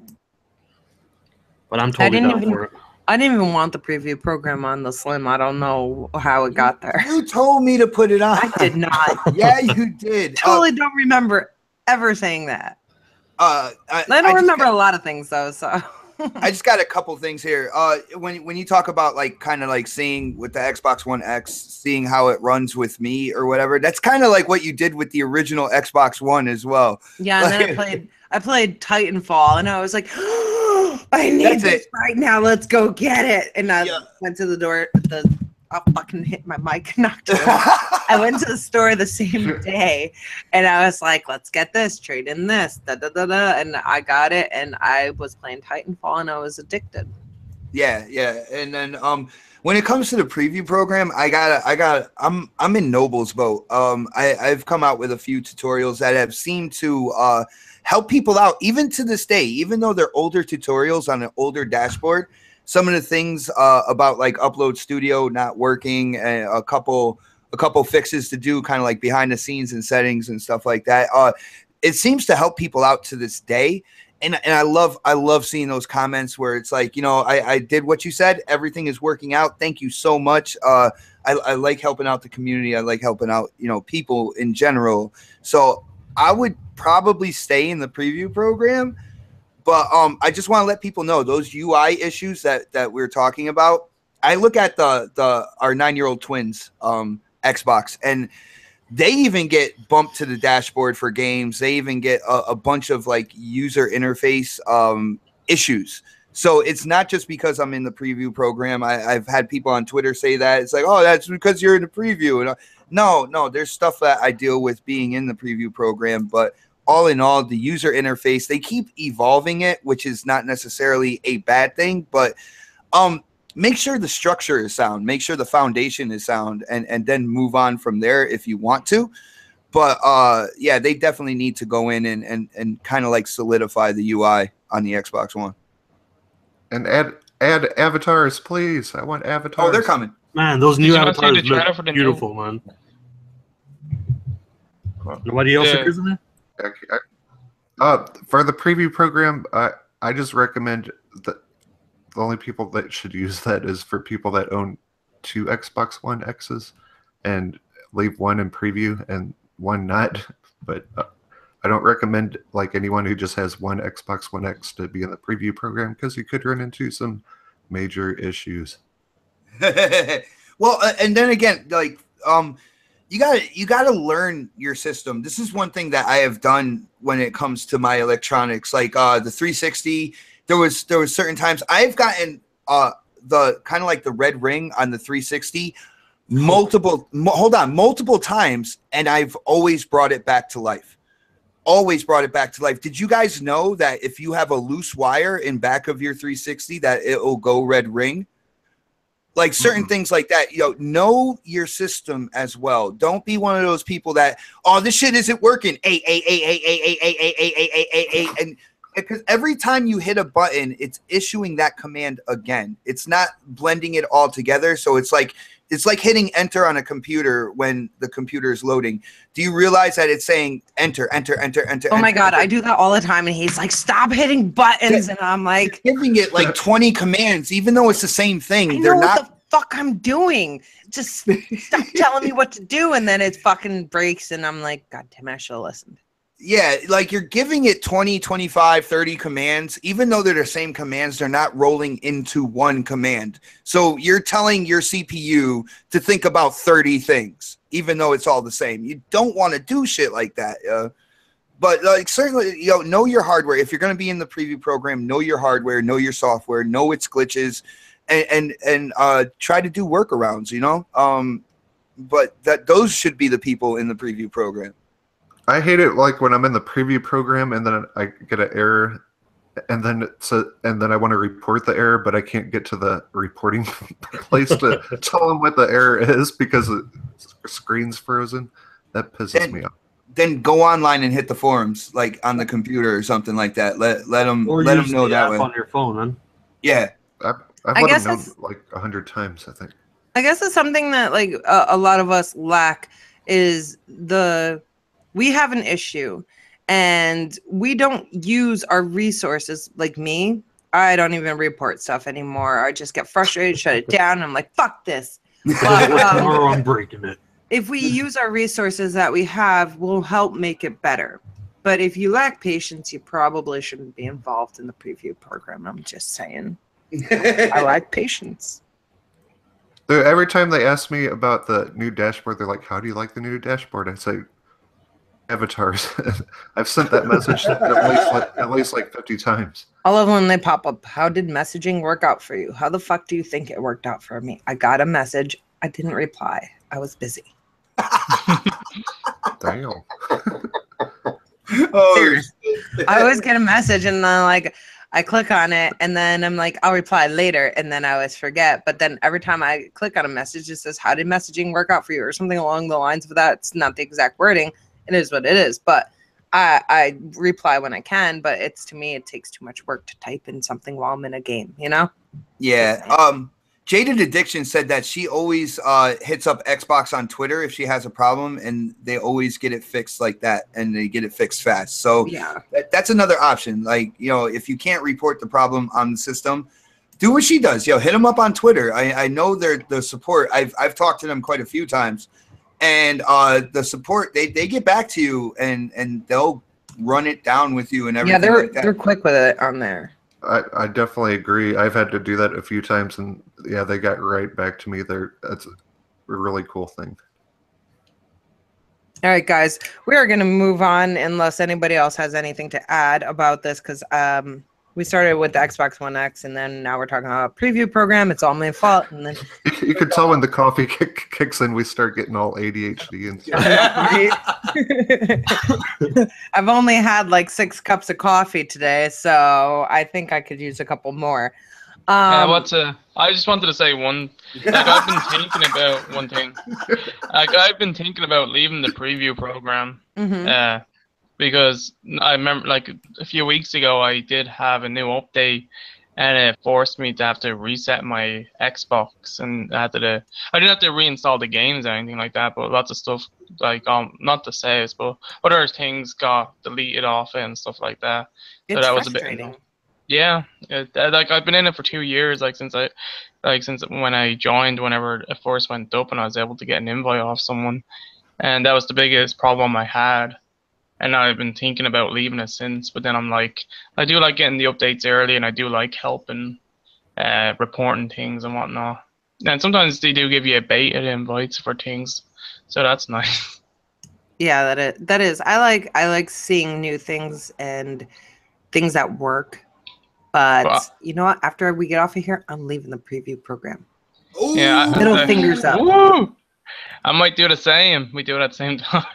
But I'm totally down for it. I didn't even want the preview program on the Slim. I don't know how it got there. You told me to put it on. I did not. Yeah, you did. Totally don't remember ever saying that. I don't remember a lot of things though. So I just got a couple things here. When you talk about like kind of like seeing with the Xbox One X, seeing how it runs with me or whatever, that's kind of like what you did with the original Xbox One as well. Yeah, and then I played Titanfall, and I was like, oh, I need this right now. Let's go get it. And I went to the I'll fucking hit my mic and knocked it over. I went to the store the same day, and I was like, let's get this, trade in this, da da da da, and I got it, and I was playing Titanfall, and I was addicted. Yeah, and then when it comes to the preview program, I'm in Noble's boat. I've come out with a few tutorials that have seemed to help people out, even to this day, even though they're older tutorials on an older dashboard. Some of the things about like Upload Studio not working, and a couple fixes to do, kind of like behind the scenes and settings and stuff like that. It seems to help people out to this day, and I love seeing those comments where it's like, I did what you said, everything is working out. Thank you so much. I like helping out the community. I like helping out people in general. So I would probably stay in the preview program. But I just want to let people know those UI issues that we're talking about. I look at our 9-year-old twins Xbox, and they even get bumped to the dashboard for games. They even get a bunch of like user interface issues. So it's not just because I'm in the preview program. I've had people on Twitter say that. It's like, oh, that's because you're in the preview. And no, there's stuff that I deal with being in the preview program, but all in all, the user interface, they keep evolving it, which is not necessarily a bad thing, but make sure the structure is sound, make sure the foundation is sound, and then move on from there if you want to. But yeah, they definitely need to go in and kind of like solidify the UI on the Xbox One. And add avatars, please. I want avatars. Oh, they're coming. Man, those new avatars trailer for look the beautiful, man. Nobody else agrees with me? For the preview program, I just recommend that the only people that should use that is for people that own 2 Xbox One X's, and leave one in preview and one not. But I don't recommend like anyone who just has one Xbox One X to be in the preview program, because you could run into some major issues. Well, and then again, like you gotta learn your system. This is one thing that I have done when it comes to my electronics, like the 360. There was certain times I've gotten the kind of like the red ring on the 360 multiple times, and I've always brought it back to life. Always brought it back to life. Did you guys know that if you have a loose wire in back of your 360 that it will go red ring? Like certain things like that, know your system as well. Don't be one of those people that, oh, this shit isn't working. And because every time you hit a button, it's issuing that command again. It's not blending it all together. So it's like hitting enter on a computer when the computer is loading. Do you realize that it's saying enter, enter, enter, enter? Oh my God, I do that all the time, and he's like, stop hitting buttons, and I'm like, giving it like 20 commands, even though it's the same thing. I know what the fuck I'm doing. Just stop telling me what to do, and then it fucking breaks, and I'm like, God damn it, I should have listened. Yeah, like you're giving it 20, 25, 30 commands. Even though they're the same commands, they're not rolling into one command. So you're telling your CPU to think about 30 things, even though it's all the same. You don't want to do shit like that. But like certainly, know your hardware. If you're going to be in the preview program, know your hardware, know your software, know its glitches, and try to do workarounds, but those should be the people in the preview program. I hate it like when I'm in the preview program and then I get an error, and then I want to report the error, but I can't get to the reporting place to tell them what the error is because the screen's frozen. That pisses me off. Then go online and hit the forums, like on the computer or something like that. Let them know that way. On your phone, man. Yeah, I've let them know like 100 times, I think. I guess it's something that like a lot of us lack is we have an issue and we don't use our resources. Like me, I don't even report stuff anymore. I just get frustrated, shut it down. And I'm like, fuck this. But, tomorrow I'm breaking it. If we use our resources that we have, we'll help make it better. But if you lack patience, you probably shouldn't be involved in the preview program. I'm just saying. I lack patience. Every time they ask me about the new dashboard, they're like, how do you like the new dashboard? I say, avatars. I've sent that message at least like 50 times. I love when they pop up. How did messaging work out for you? How the fuck do you think it worked out for me? I got a message. I didn't reply. I was busy. Damn. Oh, Seriously. I always get a message and then like I click on it and then I'm like, I'll reply later, and then I always forget. But then every time I click on a message, it says, how did messaging work out for you, or something along the lines of that. It's not the exact wording. It is what it is. But I reply when I can, but it's, to me, it takes too much work to type in something while I'm in a game, you know? yeah. Jaded Addiction said that she always hits up Xbox on Twitter if she has a problem, and they always get it fixed like that, and they get it fixed fast. So Yeah. that's another option. Like, you know, if you can't report the problem on the system, do what she does. Hit them up on Twitter. I know they're the support. I've talked to them quite a few times, and the support, they get back to you and they'll run it down with you and everything. Yeah, they're quick with it on there. I definitely agree. I've had to do that a few times, and yeah, they got right back to me. That's a really cool thing. All right, guys, we are going to move on unless anybody else has anything to add about this, because we started with the Xbox One X, and then now we're talking about a preview program. It's all my fault. And then You can tell when the coffee kicks in, we start getting all ADHD and stuff. I've only had like 6 cups of coffee today, so I think I could use a couple more. I just wanted to say one. Like, I've been thinking about one thing. Like, I've been thinking about leaving the preview program. Mhm. Because I remember, like, a few weeks ago, I did have a new update, and it forced me to have to reset my Xbox, and I didn't have to reinstall the games or anything like that, but lots of stuff, like, not the saves, but other things got deleted off it and stuff like that. So It's that was a bit frustrating. annoying. Yeah, like, I've been in it for 2 years, like, since when I joined, whenever it first went up, and I was able to get an invite off someone, and that was the biggest problem I had. And I've been thinking about leaving it since, but then I'm like, I do like getting the updates early, and I do like helping, reporting things and whatnot. And sometimes they do give you a beta invites for things, so that's nice. Yeah, that is. I like seeing new things and things that work. But But- you know what? After we get off of here, I'm leaving the preview program. Yeah, Middle fingers up. Woo! I might do the same. We do it at the same time.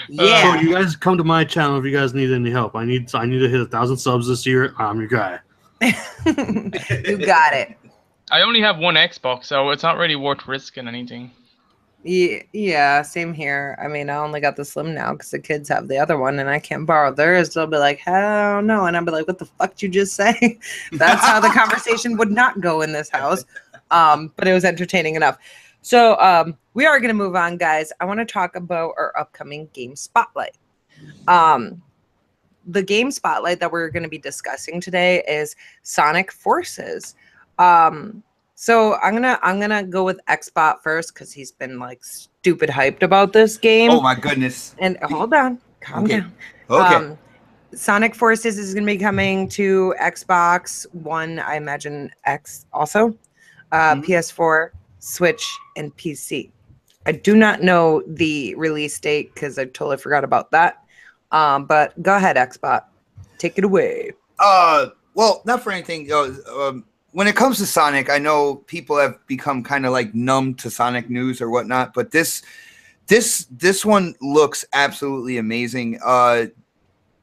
Yeah. So you guys come to my channel if you guys need any help. I need to hit 1,000 subs this year. I'm your guy. You got it. I only have one Xbox, so it's not really worth risking anything. Yeah, same here. I mean, I only got the Slim now because the kids have the other one and I can't borrow theirs. They'll be like, hell no. And I'll be like, what the fuck did you just say? That's how the conversation would not go in this house. But it was entertaining enough. So we are going to move on, guys. I want to talk about our upcoming game spotlight. The game spotlight that we're going to be discussing today is Sonic Forces. So I'm gonna go with Xbot first because he's been like stupid hyped about this game. Oh my goodness. And hold on, calm down. Okay. Sonic Forces is gonna be coming to Xbox One, I imagine X also, PS4, Switch, and PC. I do not know the release date because I totally forgot about that. But go ahead, Xbot, take it away. Well, not for anything. When it comes to Sonic, I know people have become kind of like numb to Sonic news or whatnot, but this one looks absolutely amazing.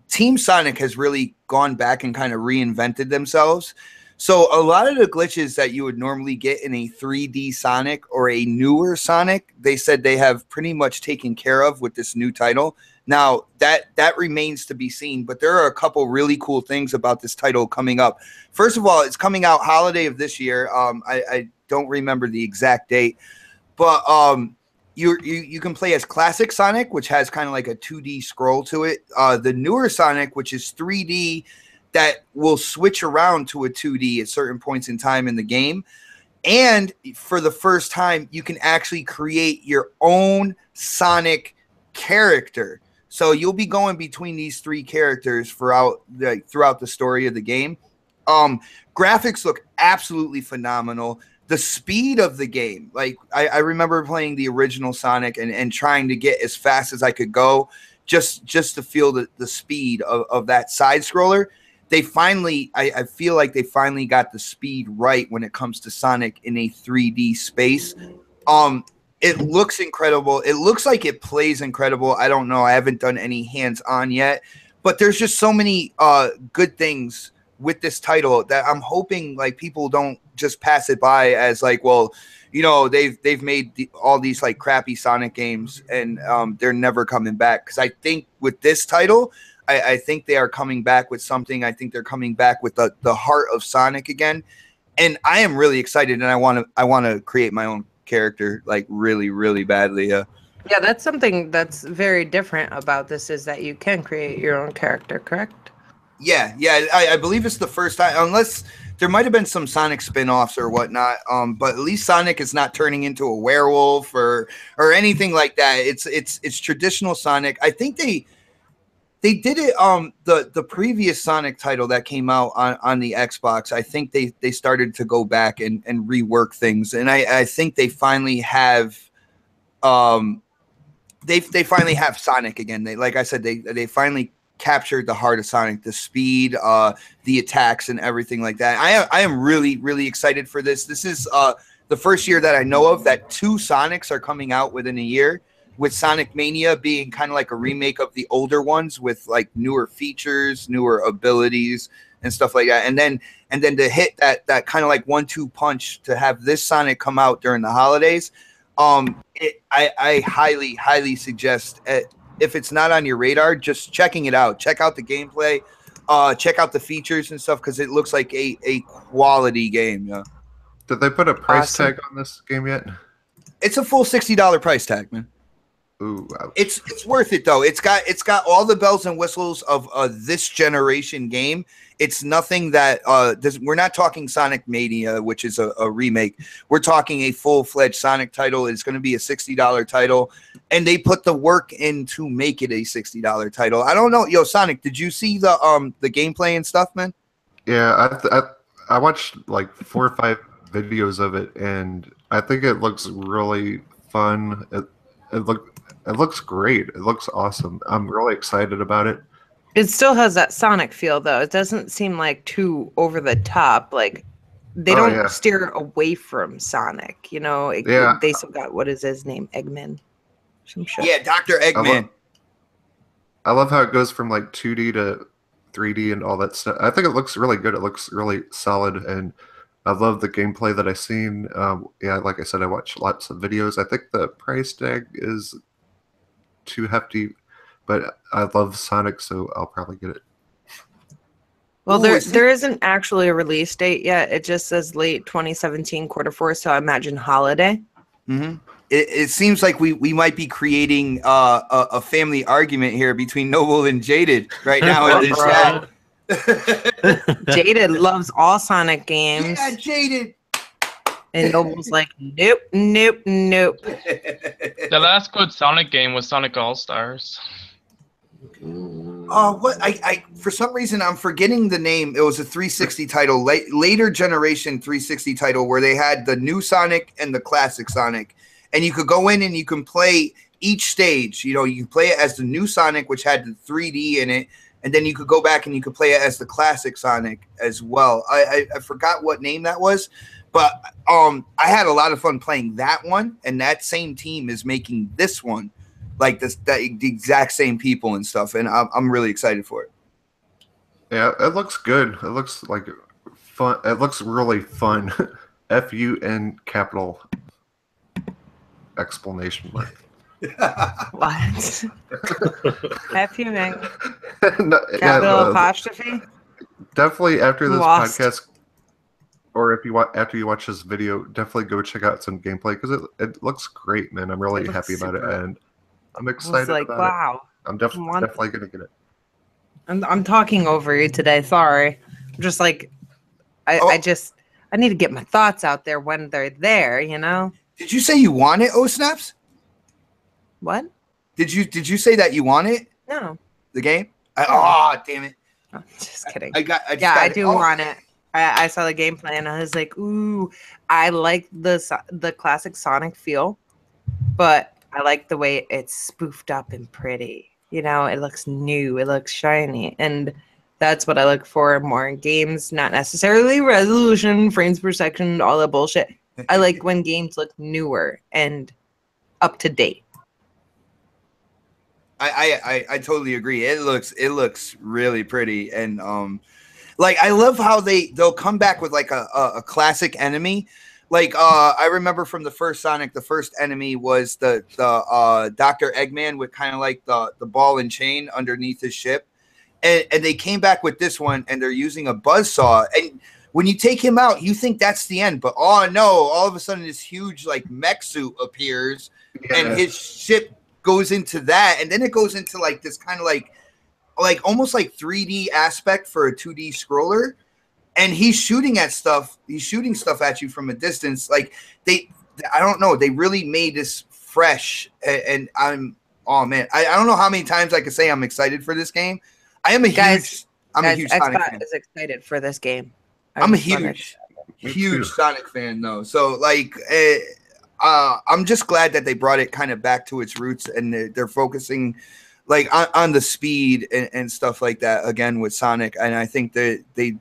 Team Sonic has really gone back and kind of reinvented themselves. So a lot of the glitches that you would normally get in a 3D Sonic or a newer Sonic, they said they have pretty much taken care of with this new title. Now, that remains to be seen, but there are a couple really cool things about this title coming up. First of all, it's coming out holiday of this year. I don't remember the exact date, but you can play as Classic Sonic, which has kind of like a 2D scroll to it. The newer Sonic, which is 3D, that will switch around to a 2D at certain points in time in the game. And for the first time, you can actually create your own Sonic character. So you'll be going between these 3 characters throughout the story of the game. Graphics look absolutely phenomenal. The speed of the game, like I remember playing the original Sonic and trying to get as fast as I could go just to feel the speed of that side scroller. They finally, I feel like they finally got the speed right when it comes to Sonic in a 3D space. It looks incredible. It looks like it plays incredible. I don't know. I haven't done any hands-on yet, but there's just so many good things with this title that I'm hoping like people don't just pass it by as like, well, you know, they've made all these like crappy Sonic games and they're never coming back. Because I think with this title, I think they are coming back with something. I think they're coming back with the heart of Sonic again, and I am really excited. And I want to create my own character like really, really badly. Yeah, that's something that's very different about this is that you can create your own character, correct? Yeah. I believe it's the first time, unless there might have been some Sonic spin-offs or whatnot. But at least Sonic is not turning into a werewolf or anything like that. It's traditional Sonic. I think they did it the previous Sonic title that came out on the Xbox. I think they started to go back and rework things, and I think they finally have they finally have Sonic again. They, like I said, they finally captured the heart of Sonic, the speed, the attacks, and everything like that. I am really, really excited for this. This is the first year that I know of that 2 Sonics are coming out within a year, with Sonic Mania being kind of like a remake of the older ones with like newer features, newer abilities and stuff like that. And then to hit that kind of like 1-2 punch to have this Sonic come out during the holidays. I highly, highly suggest if it's not on your radar, just checking it out. Check out the gameplay, check out the features and stuff, because it looks like a quality game. Yeah. Did they put a price tag on this game yet? It's a full $60 price tag, man. Ooh, ouch. It's worth it though. It's got all the bells and whistles of this generation game. It's nothing that we're not talking Sonic Mania, which is a remake. We're talking a full-fledged Sonic title. It's going to be a $60 title, and they put the work in to make it a $60 title. I don't know, yo, Sonic, did you see the gameplay and stuff, man? Yeah, I watched like 4 or 5 videos of it, and I think it looks really fun. It looks great. It looks awesome. I'm really excited about it. It still has that Sonic feel, though. It doesn't seem like too over the top. Like they don't steer away from Sonic. You know, they still got, what is his name? Eggman. Some shit. Yeah, Dr. Eggman. I love how it goes from like 2D to 3D and all that stuff. I think it looks really good. It looks really solid, and I love the gameplay that I've seen. Yeah, like I said, I watched lots of videos. I think the price tag is too hefty, but I love Sonic, so I'll probably get it. Well, there isn't actually a release date yet. It just says late 2017 quarter 4, so I imagine holiday. Mm-hmm. It seems like we might be creating a family argument here between Noble and Jaded right now in the chat. Jaded loves all Sonic games. Yeah, Jaded. And Noble's like, nope. The last good Sonic game was Sonic All-Stars. What I for some reason I'm forgetting the name. It was a 360 title, later generation 360 title, where they had the new Sonic and the classic Sonic, and you could go in and you can play each stage. You know, you can play it as the new Sonic, which had the 3D in it, and then you could go back and you could play it as the classic Sonic as well. I forgot what name that was. But I had a lot of fun playing that one, and that same team is making this one, like the exact same people and stuff, and I'm really excited for it. Yeah, it looks good. It looks like fun. It looks really fun. FUN capital exclamation mark. What? FUN No, capital apostrophe? Definitely after this Lost. podcast, or if you after you watch this video, definitely go check out some gameplay, because it looks great, man. I'm really happy about it, and I'm excited like, about wow. it. I'm definitely gonna get it. I'm talking over you today. Sorry. I'm just like, I need to get my thoughts out there when they're there. You know. Did you say you want it, Oh Snaps? What? Did you say that you want it? No. The game? Damn it! Oh, just kidding. I do want it. I saw the gameplay and I was like, ooh, I like the classic Sonic feel, but I like the way it's spoofed up and pretty. You know, it looks new, it looks shiny, and that's what I look for more in games, not necessarily resolution, frames per second, all that bullshit. I like when games look newer and up to date. I totally agree. It looks really pretty, and like I love how they'll come back with like a classic enemy. Like I remember from the first Sonic, the first enemy was the Dr. Eggman with kind of like the ball and chain underneath his ship, and they came back with this one, and they're using a buzzsaw. And when you take him out, you think that's the end, but oh no! All of a sudden, this huge like mech suit appears, and his ship goes into that, and then it goes into like this kind of like almost like 3D aspect for a 2D scroller. And he's shooting at stuff. He's shooting stuff at you from a distance. Like I don't know. They really made this fresh. And oh man, I don't know how many times I could say I'm excited for this game. I am a huge Sonic fan. Is excited for this game. I'm a huge Sonic fan though. So like, I'm just glad that they brought it kind of back to its roots, and they're focusing like on the speed and stuff like that again with Sonic. And I think that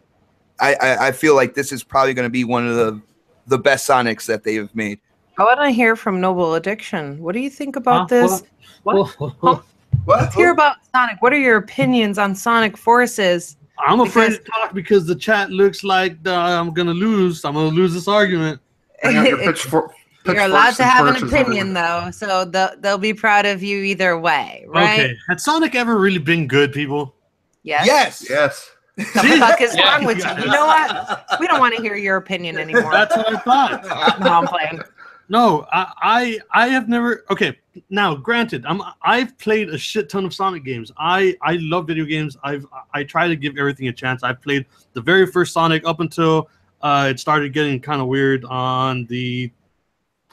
I feel like this is probably going to be one of the best Sonics that they have made. I want to hear from Noble Addiction. What do you think about this? What? Let's hear about Sonic. What are your opinions on Sonic Forces? I'm afraid to talk because the chat looks like I'm going to lose. I'm going to lose this argument. Bring out your pitchfork. You're allowed to have an opinion, though, so they'll be proud of you either way, right? Okay. Had Sonic ever really been good, people? Yes. Yes. The fuck is wrong with you? You know what? We don't want to hear your opinion anymore. That's what I thought. No, I'm playing. No, I have never. Okay, now granted, I've played a shit ton of Sonic games. I love video games. I try to give everything a chance. I've played the very first Sonic up until it started getting kind of weird on the.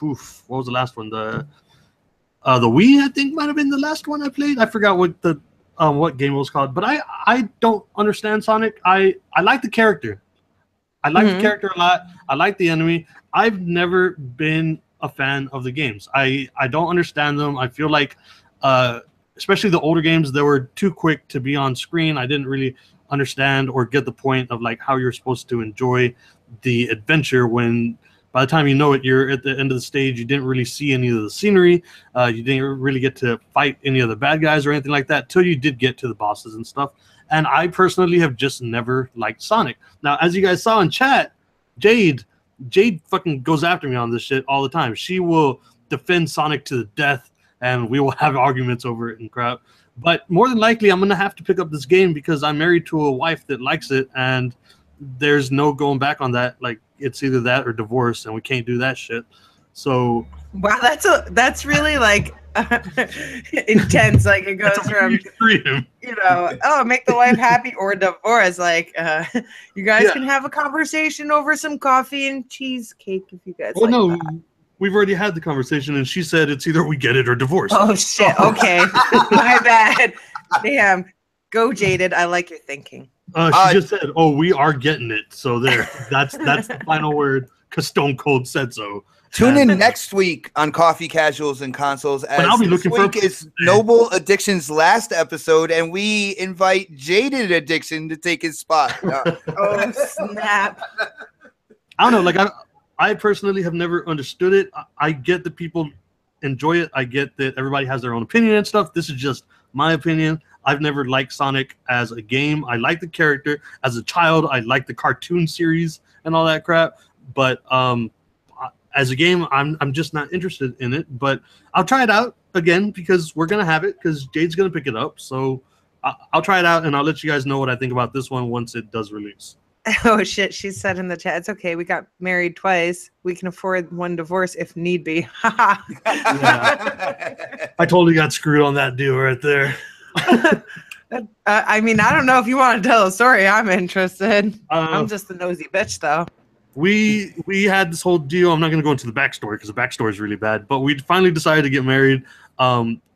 What was the last one? The Wii, I think, might have been the last one I played. I forgot what the what game it was called. But I don't understand Sonic. I like the character. I like the character a lot. I like the enemy. I've never been a fan of the games. I don't understand them. I feel like, especially the older games, they were too quick to be on screen. I didn't really understand or get the point of like how you're supposed to enjoy the adventure when by the time you know it, you're at the end of the stage. You didn't really see any of the scenery. You didn't really get to fight any of the bad guys or anything like that till you did get to the bosses and stuff. And I personally have just never liked Sonic. Now, as you guys saw in chat, Jade fucking goes after me on this shit all the time. She will defend Sonic to the death, and we will have arguments over it and crap. But more than likely, I'm going to have to pick up this game because I'm married to a wife that likes it, and there's no going back on that. Like, it's either that or divorce, and we can't do that shit. So wow, that's really like intense. Like it goes from extreme. You know, oh, make the wife happy or divorce. Like you guys can have a conversation over some coffee and cheesecake if you guys. Well, like no, that. We've already had the conversation, and she said it's either we get it or divorce. Oh shit! Okay, my bad. Damn, go Jaded. I like your thinking. She just said, "Oh, we are getting it." So there, that's the final word because Stone Cold said so. Tune in next week on Coffee Casuals and Consoles. As I'll be looking this week is Noble Addiction's last episode, and we invite Jaded Addiction to take his spot. Oh snap! I don't know. Like I personally have never understood it. I get that people enjoy it. I get that everybody has their own opinion and stuff. This is just my opinion. I've never liked Sonic as a game. I like the character. As a child, I liked the cartoon series and all that crap. But as a game, I'm just not interested in it. But I'll try it out again because we're going to have it because Jade's going to pick it up. So I'll try it out, and I'll let you guys know what I think about this one once it does release. Oh shit, she said in the chat, it's okay, we got married twice. We can afford one divorce if need be. Yeah. I totally got screwed on that deal right there. I mean, I don't know if you want to tell a story. I'm interested. I'm just a nosy bitch, though. We had this whole deal. I'm not going to go into the backstory because the backstory is really bad. But we finally decided to get married.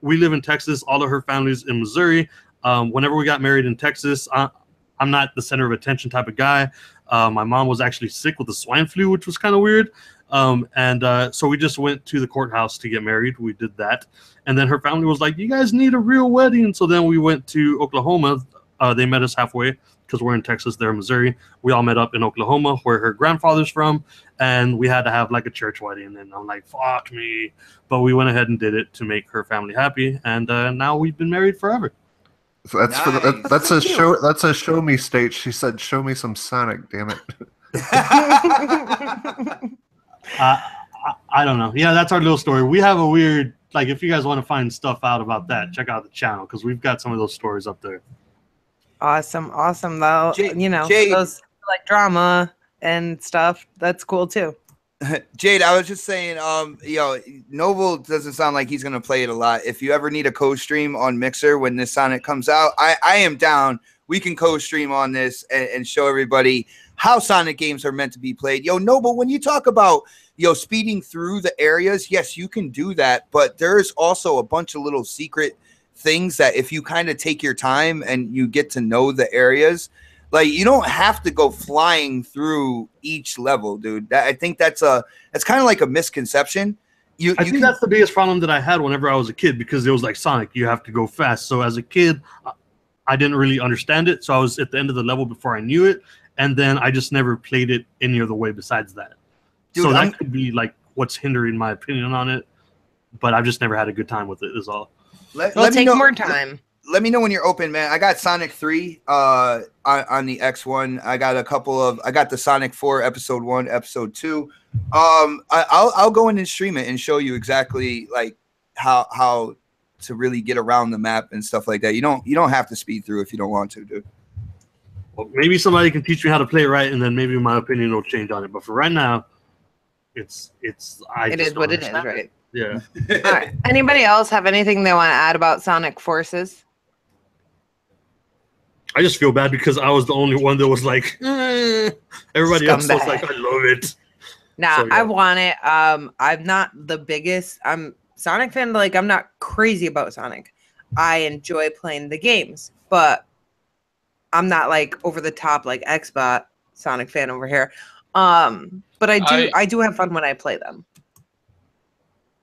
We live in Texas. All of her family's in Missouri. Whenever we got married in Texas, I'm not the center of attention type of guy. My mom was actually sick with the swine flu, which was kind of weird. So we just went to the courthouse to get married. We did that. And then her family was like, you guys need a real wedding. So then we went to Oklahoma. They met us halfway because we're in Texas, they're in Missouri. We all met up in Oklahoma, where her grandfather's from, and we had to have like a church wedding. And I'm like, fuck me. But we went ahead and did it to make her family happy, and now we've been married forever. So that's Nice. for the, that's a show. That's a show me state. She said, "Show me some Sonic, damn it." I don't know. Yeah, that's our little story. We have a weird, like, if you guys want to find stuff out about that, check out the channel because we've got some of those stories up there. Awesome, though. Jade, You know, Jade. those like drama and stuff. That's cool too. Jade, I was just saying, Noble doesn't sound like he's gonna play it a lot. If you ever need a co-stream on Mixer when this Sonic comes out, I am down. We can co-stream on this and show everybody how Sonic games are meant to be played. Noble, when you talk about speeding through the areas, yes, you can do that, but there's also a bunch of little secret things that if you kind of take your time and you get to know the areas, like you don't have to go flying through each level, dude. I think that's kind of like a misconception. I think that's the biggest problem that I had whenever I was a kid, because it was like Sonic, you have to go fast. So as a kid, I didn't really understand it. So I was at the end of the level before I knew it, and then I just never played it any other way besides that. Dude, so that could be like what's hindering my opinion on it, but I've just never had a good time with it. Is all. It'll take more time. Let me know when you're open, man. I got Sonic 3 on the X1. I got the Sonic 4 Episode 1, Episode 2. I'll go in and stream it and show you exactly like how to really get around the map and stuff like that. You don't have to speed through if you don't want to, dude. Well, maybe somebody can teach me how to play it right, and then maybe my opinion will change on it. But for right now, it is what it is, right? Yeah. All right. Anybody else have anything they want to add about Sonic Forces? I just feel bad because I was the only one that was like, everybody else was like, I love it. Nah, so, yeah. I want it. I'm not the biggest Sonic fan. Like, I'm not crazy about Sonic. I enjoy playing the games, but I'm not like over the top like Xbot Sonic fan over here. But I do have fun when I play them.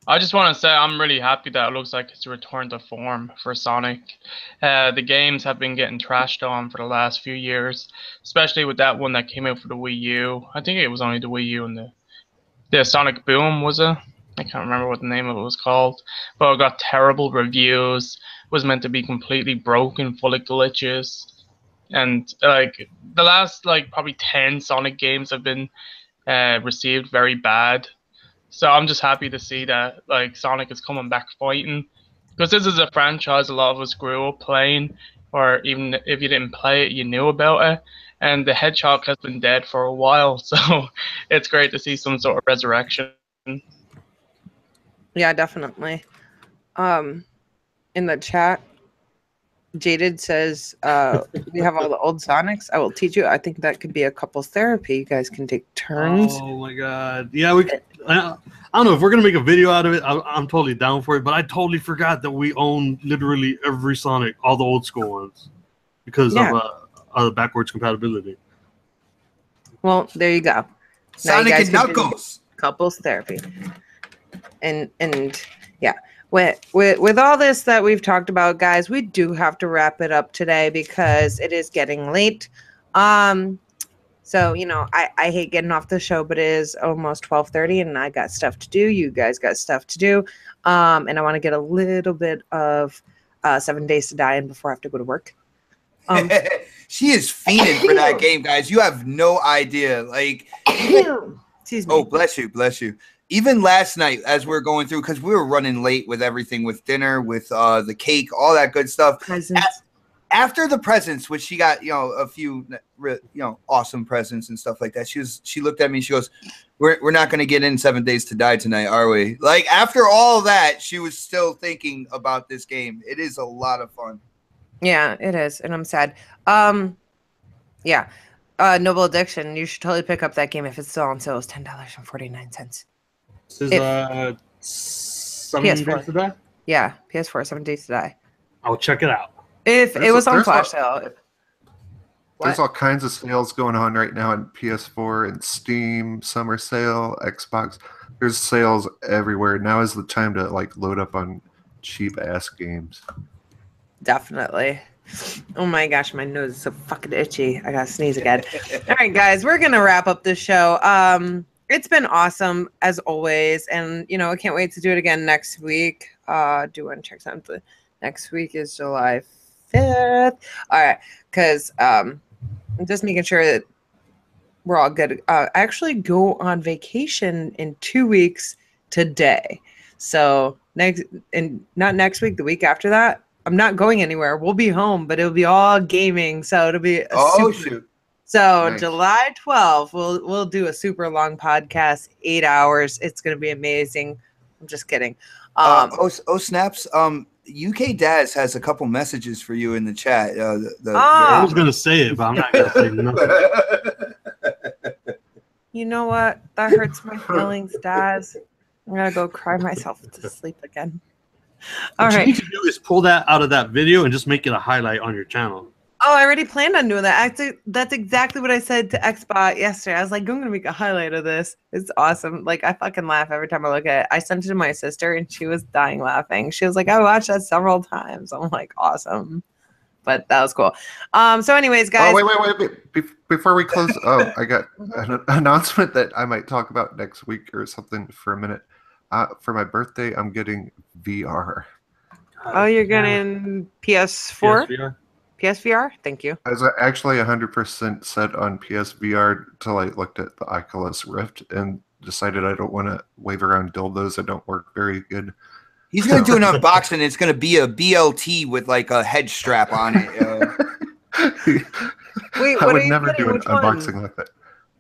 I just want to say I'm really happy that it looks like it's a return to form for Sonic. The games have been getting trashed on for the last few years, especially with that one that came out for the Wii U. I think it was only the Wii U and the Sonic Boom, was it? I can't remember what the name of it was called. But it got terrible reviews, was meant to be completely broken, full of glitches. And like the last probably 10 Sonic games have been received very bad. So I'm just happy to see that Sonic is coming back fighting, because this is a franchise a lot of us grew up playing, or even if you didn't play it, you knew about it. And the Hedgehog has been dead for a while, so it's great to see some sort of resurrection. Yeah, definitely. In the chat, Jaded says, we have all the old Sonics. I will teach you. I think that could be a couple's therapy. You guys can take turns. Oh my god. Yeah, I don't know if we're gonna make a video out of it. I'm totally down for it, but I totally forgot that we own literally every Sonic, all the old school ones, because of the backwards compatibility. Well, there you go. Sonic and Knuckles. Couples therapy. And yeah. With all this that we've talked about, guys, we do have to wrap it up today because it is getting late. So, I hate getting off the show, but it is almost 12:30 and I got stuff to do. You guys got stuff to do. And I want to get a little bit of 7 Days to Die in before I have to go to work. She is fiending for that game, guys. You have no idea. Excuse me. Oh, bless you. Even last night, as we were going through, because we were running late with everything, with dinner, with the cake, all that good stuff. After the presents, which she got, a few, awesome presents and stuff like that. She looked at me. She goes, "We're not going to get in 7 Days to Die tonight, are we?" Like after all that, she was still thinking about this game. It is a lot of fun. Yeah, it is, and I'm sad. Yeah, Noble Addiction. You should totally pick up that game if it's still on sale. It's $10.49. This is 7 Days to Die? Yeah, PS4, 7 Days to Die. I'll check it out. If it was on flash sale. There's all kinds of sales going on right now in PS4 and Steam, summer sale, Xbox. There's sales everywhere. Now is the time to load up on cheap ass games. Definitely. Oh my gosh, my nose is so fucking itchy. I gotta sneeze again. All right, guys, we're gonna wrap up this show. It's been awesome as always, and I can't wait to do it again next week. Do want to check something. Next week is July 5th. All right, because I'm just making sure that we're all good. I actually go on vacation in 2 weeks today, so not next week, the week after that. I'm not going anywhere. We'll be home, but it'll be all gaming, so it'll be Shoot. So Nice. July 12th, we'll do a super long podcast, 8 hours. It's gonna be amazing. I'm just kidding. Snaps. UK Daz has a couple messages for you in the chat. I was gonna say it, but I'm not gonna say nothing. You know what? That hurts my feelings, Daz. I'm gonna go cry myself to sleep again. All What right. you need to do is pull that out of that video and just make it a highlight on your channel. Oh, I already planned on doing that. Actually, that's exactly what I said to Xbot yesterday. I was like, I'm gonna make a highlight of this. It's awesome. Like, I fucking laugh every time I look at it. I sent it to my sister and she was dying laughing. She was like, I watched that several times. I'm like, awesome. But that was cool. So anyways, guys. Oh, wait. Before we close, I got an announcement that I might talk about next week or something for a minute. For my birthday, I'm getting VR. Oh, you're getting PS4? PSVR? PSVR? Thank you. I was actually 100% set on PSVR till I looked at the Oculus Rift and decided I don't want to wave around dildos that don't work very good. He's gonna do an unboxing. It's gonna be a BLT with like a head strap on it. Wait, I what would are you never getting? do an Which one? unboxing like that.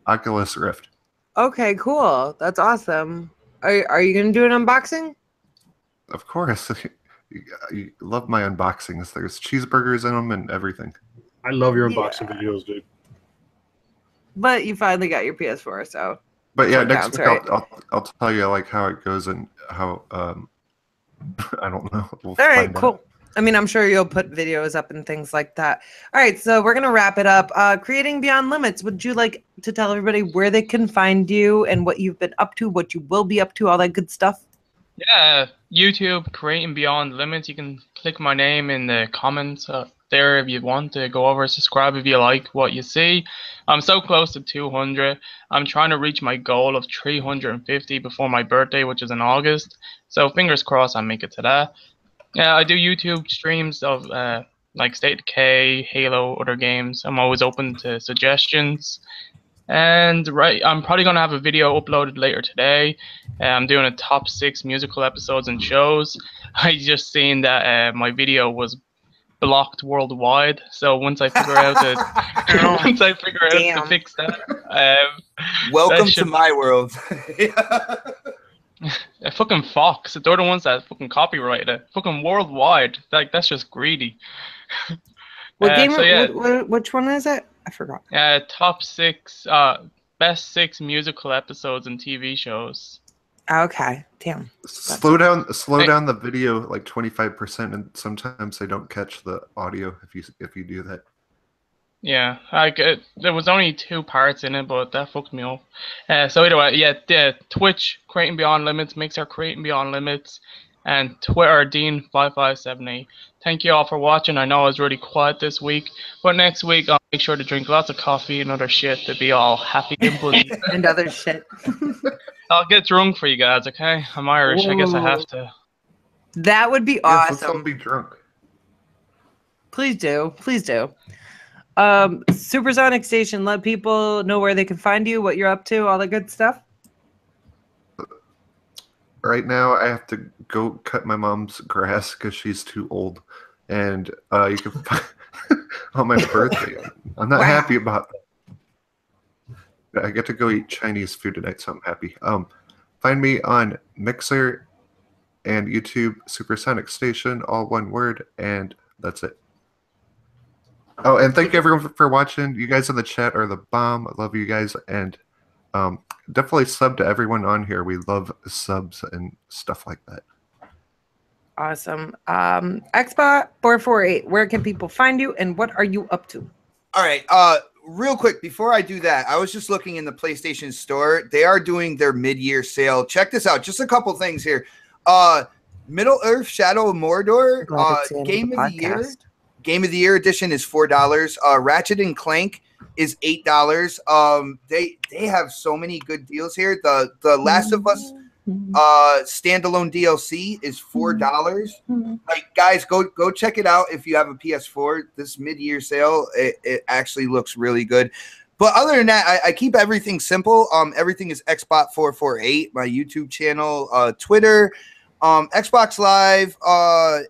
Oculus Rift. Okay, cool. That's awesome. Are you gonna do an unboxing? Of course. You love my unboxings. There's cheeseburgers in them and everything. I love your unboxing videos, dude. But you finally got your PS4, so. But yeah, That next counts, week right? I'll tell you like how it goes and how I don't know. We'll All right, find cool. out. I mean, I'm sure you'll put videos up and things like that. All right, so we're gonna wrap it up. Creating Beyond Limits. Would you like to tell everybody where they can find you and what you've been up to, what you will be up to, all that good stuff? Yeah, YouTube, Creating Beyond Limits. You can click my name in the comments there if you want to go over, subscribe if you like what you see. I'm so close to 200. I'm trying to reach my goal of 350 before my birthday, which is in August. So fingers crossed I make it to that. Yeah, I do YouTube streams of like State of Decay, Halo, other games. I'm always open to suggestions. And I'm probably gonna have a video uploaded later today. I'm doing a top 6 musical episodes and shows. I just seen that my video was blocked worldwide. So once I figure out to fix that, Welcome that to my world. a fucking Fox. They're the ones that fucking copyrighted it. Fucking worldwide. Like that's just greedy. What game? So yeah, Which one is it? I forgot. top 6, best 6 musical episodes and TV shows. Okay, damn. Slow down the video like 25%, and sometimes they don't catch the audio if you do that. Yeah, there was only 2 parts in it, but that fucked me up. So anyway, yeah, Twitch, Creating Beyond Limits, Mixer, Creating Beyond Limits, and Twitter, Dean5578. Thank you all for watching. I know I was really quiet this week, but next week I'll make sure to drink lots of coffee and other shit to be all happy and buzzy. And other shit. I'll get drunk for you guys, okay? I'm Irish. I guess I have to. That would be Yes, let's all awesome. be drunk. Please do. Please do. Supersonic Station, let people know where they can find you, what you're up to, all the good stuff. Right now, I have to go cut my mom's grass because she's too old, and you can find on my birthday. I'm not happy about that. I get to go eat Chinese food tonight, so I'm happy. Find me on Mixer and YouTube, Supersonic Station, all one word, and that's it. Oh, and thank you everyone for watching. You guys in the chat are the bomb. I love you guys, and definitely sub to everyone on here. We love subs and stuff like that. Awesome. Xbot448, where can people find you and what are you up to? All right. Real quick, before I do that, I was just looking in the PlayStation Store. They are doing their mid-year sale. Check this out. Just a couple things here. Middle Earth Shadow of Mordor, game of the year. Game of the Year edition is $4. Ratchet and Clank is $8. They have so many good deals here. The Last of Us standalone DLC is $4. Like, guys, go check it out if you have a PS4. This mid-year sale, it actually looks really good. But other than that, I keep everything simple. Everything is Xbot448, my YouTube channel, Twitter, Xbox Live,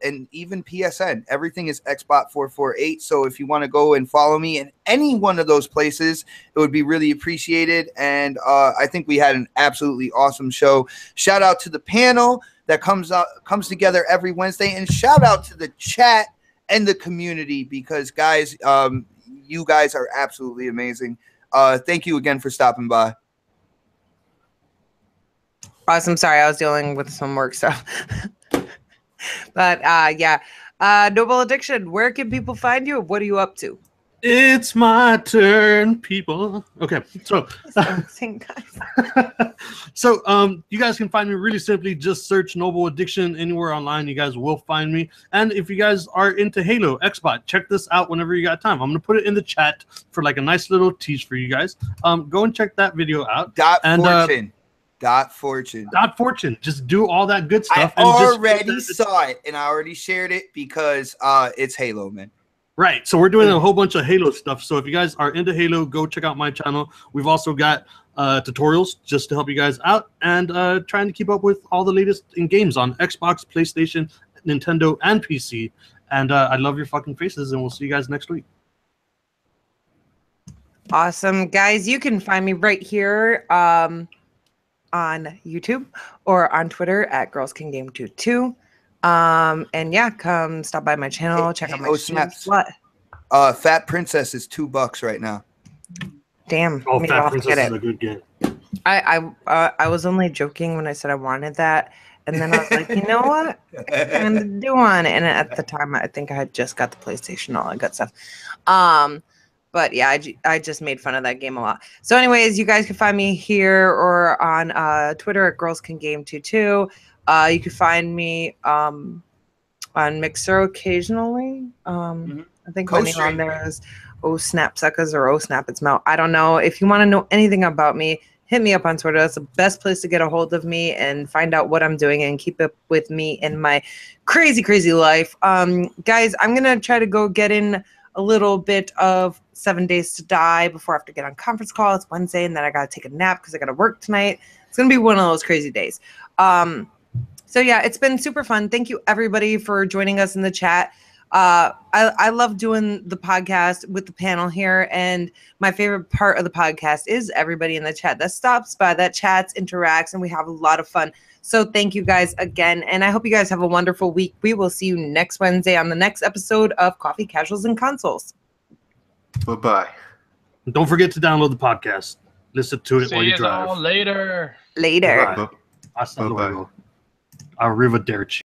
and even PSN. Everything is Xbot448. So if you want to go and follow me in any one of those places, it would be really appreciated. And I think we had an absolutely awesome show. Shout out to the panel that comes together every Wednesday, and shout out to the chat and the community, because guys, you guys are absolutely amazing. Thank you again for stopping by. Awesome. Sorry, I was dealing with some work stuff. But yeah. Noble Addiction, where can people find you? What are you up to? It's my turn, people. Okay, so you guys can find me really simply. Just search Noble Addiction anywhere online. You guys will find me. And if you guys are into Halo, Xbox, check this out whenever you got time. I'm gonna put it in the chat for like a nice little tease for you guys. Go and check that video out. Dot Fortune. Just do all that good stuff. I already saw it, and I already shared it because it's Halo, man. Right, so we're doing a whole bunch of Halo stuff. So if you guys are into Halo, go check out my channel. We've also got tutorials just to help you guys out, and trying to keep up with all the latest in games on Xbox, PlayStation, Nintendo, and PC. And I love your fucking faces, and we'll see you guys next week. Awesome. Guys, you can find me right here on YouTube or on Twitter at GirlsCanGame22. And yeah, come stop by my channel, check out my snaps. What? Fat Princess is $2 right now. Damn. Oh, Fat Princess is a good game. I was only joking when I said I wanted that, and then I was like, you know what? I kind of do want it. And at the time, I think I had just got the PlayStation, all that good stuff. But yeah, I just made fun of that game a lot. So anyways, you guys can find me here or on Twitter at GirlsCanGame22. You can find me on Mixer occasionally. I think my name on there is Snapsuckers or Snap Its Mouth. I don't know. If you want to know anything about me, hit me up on Twitter. That's the best place to get a hold of me and find out what I'm doing and keep up with me in my crazy, crazy life. Guys, I'm going to try to go get in a little bit of 7 Days to Die before I have to get on conference call. It's Wednesday, and then I got to take a nap because I got to work tonight. It's going to be one of those crazy days. So yeah, it's been super fun. Thank you everybody for joining us in the chat. I love doing the podcast with the panel here, and my favorite part of the podcast is everybody in the chat that stops by, that chats, interacts, and we have a lot of fun. So thank you guys again, and I hope you guys have a wonderful week. We will see you next Wednesday on the next episode of Coffee, Casuals, and Consoles. Bye-bye. Don't forget to download the podcast. Listen to it while you drive. See you all later. Later. Bye-bye. Hasta luego. Arrivederci.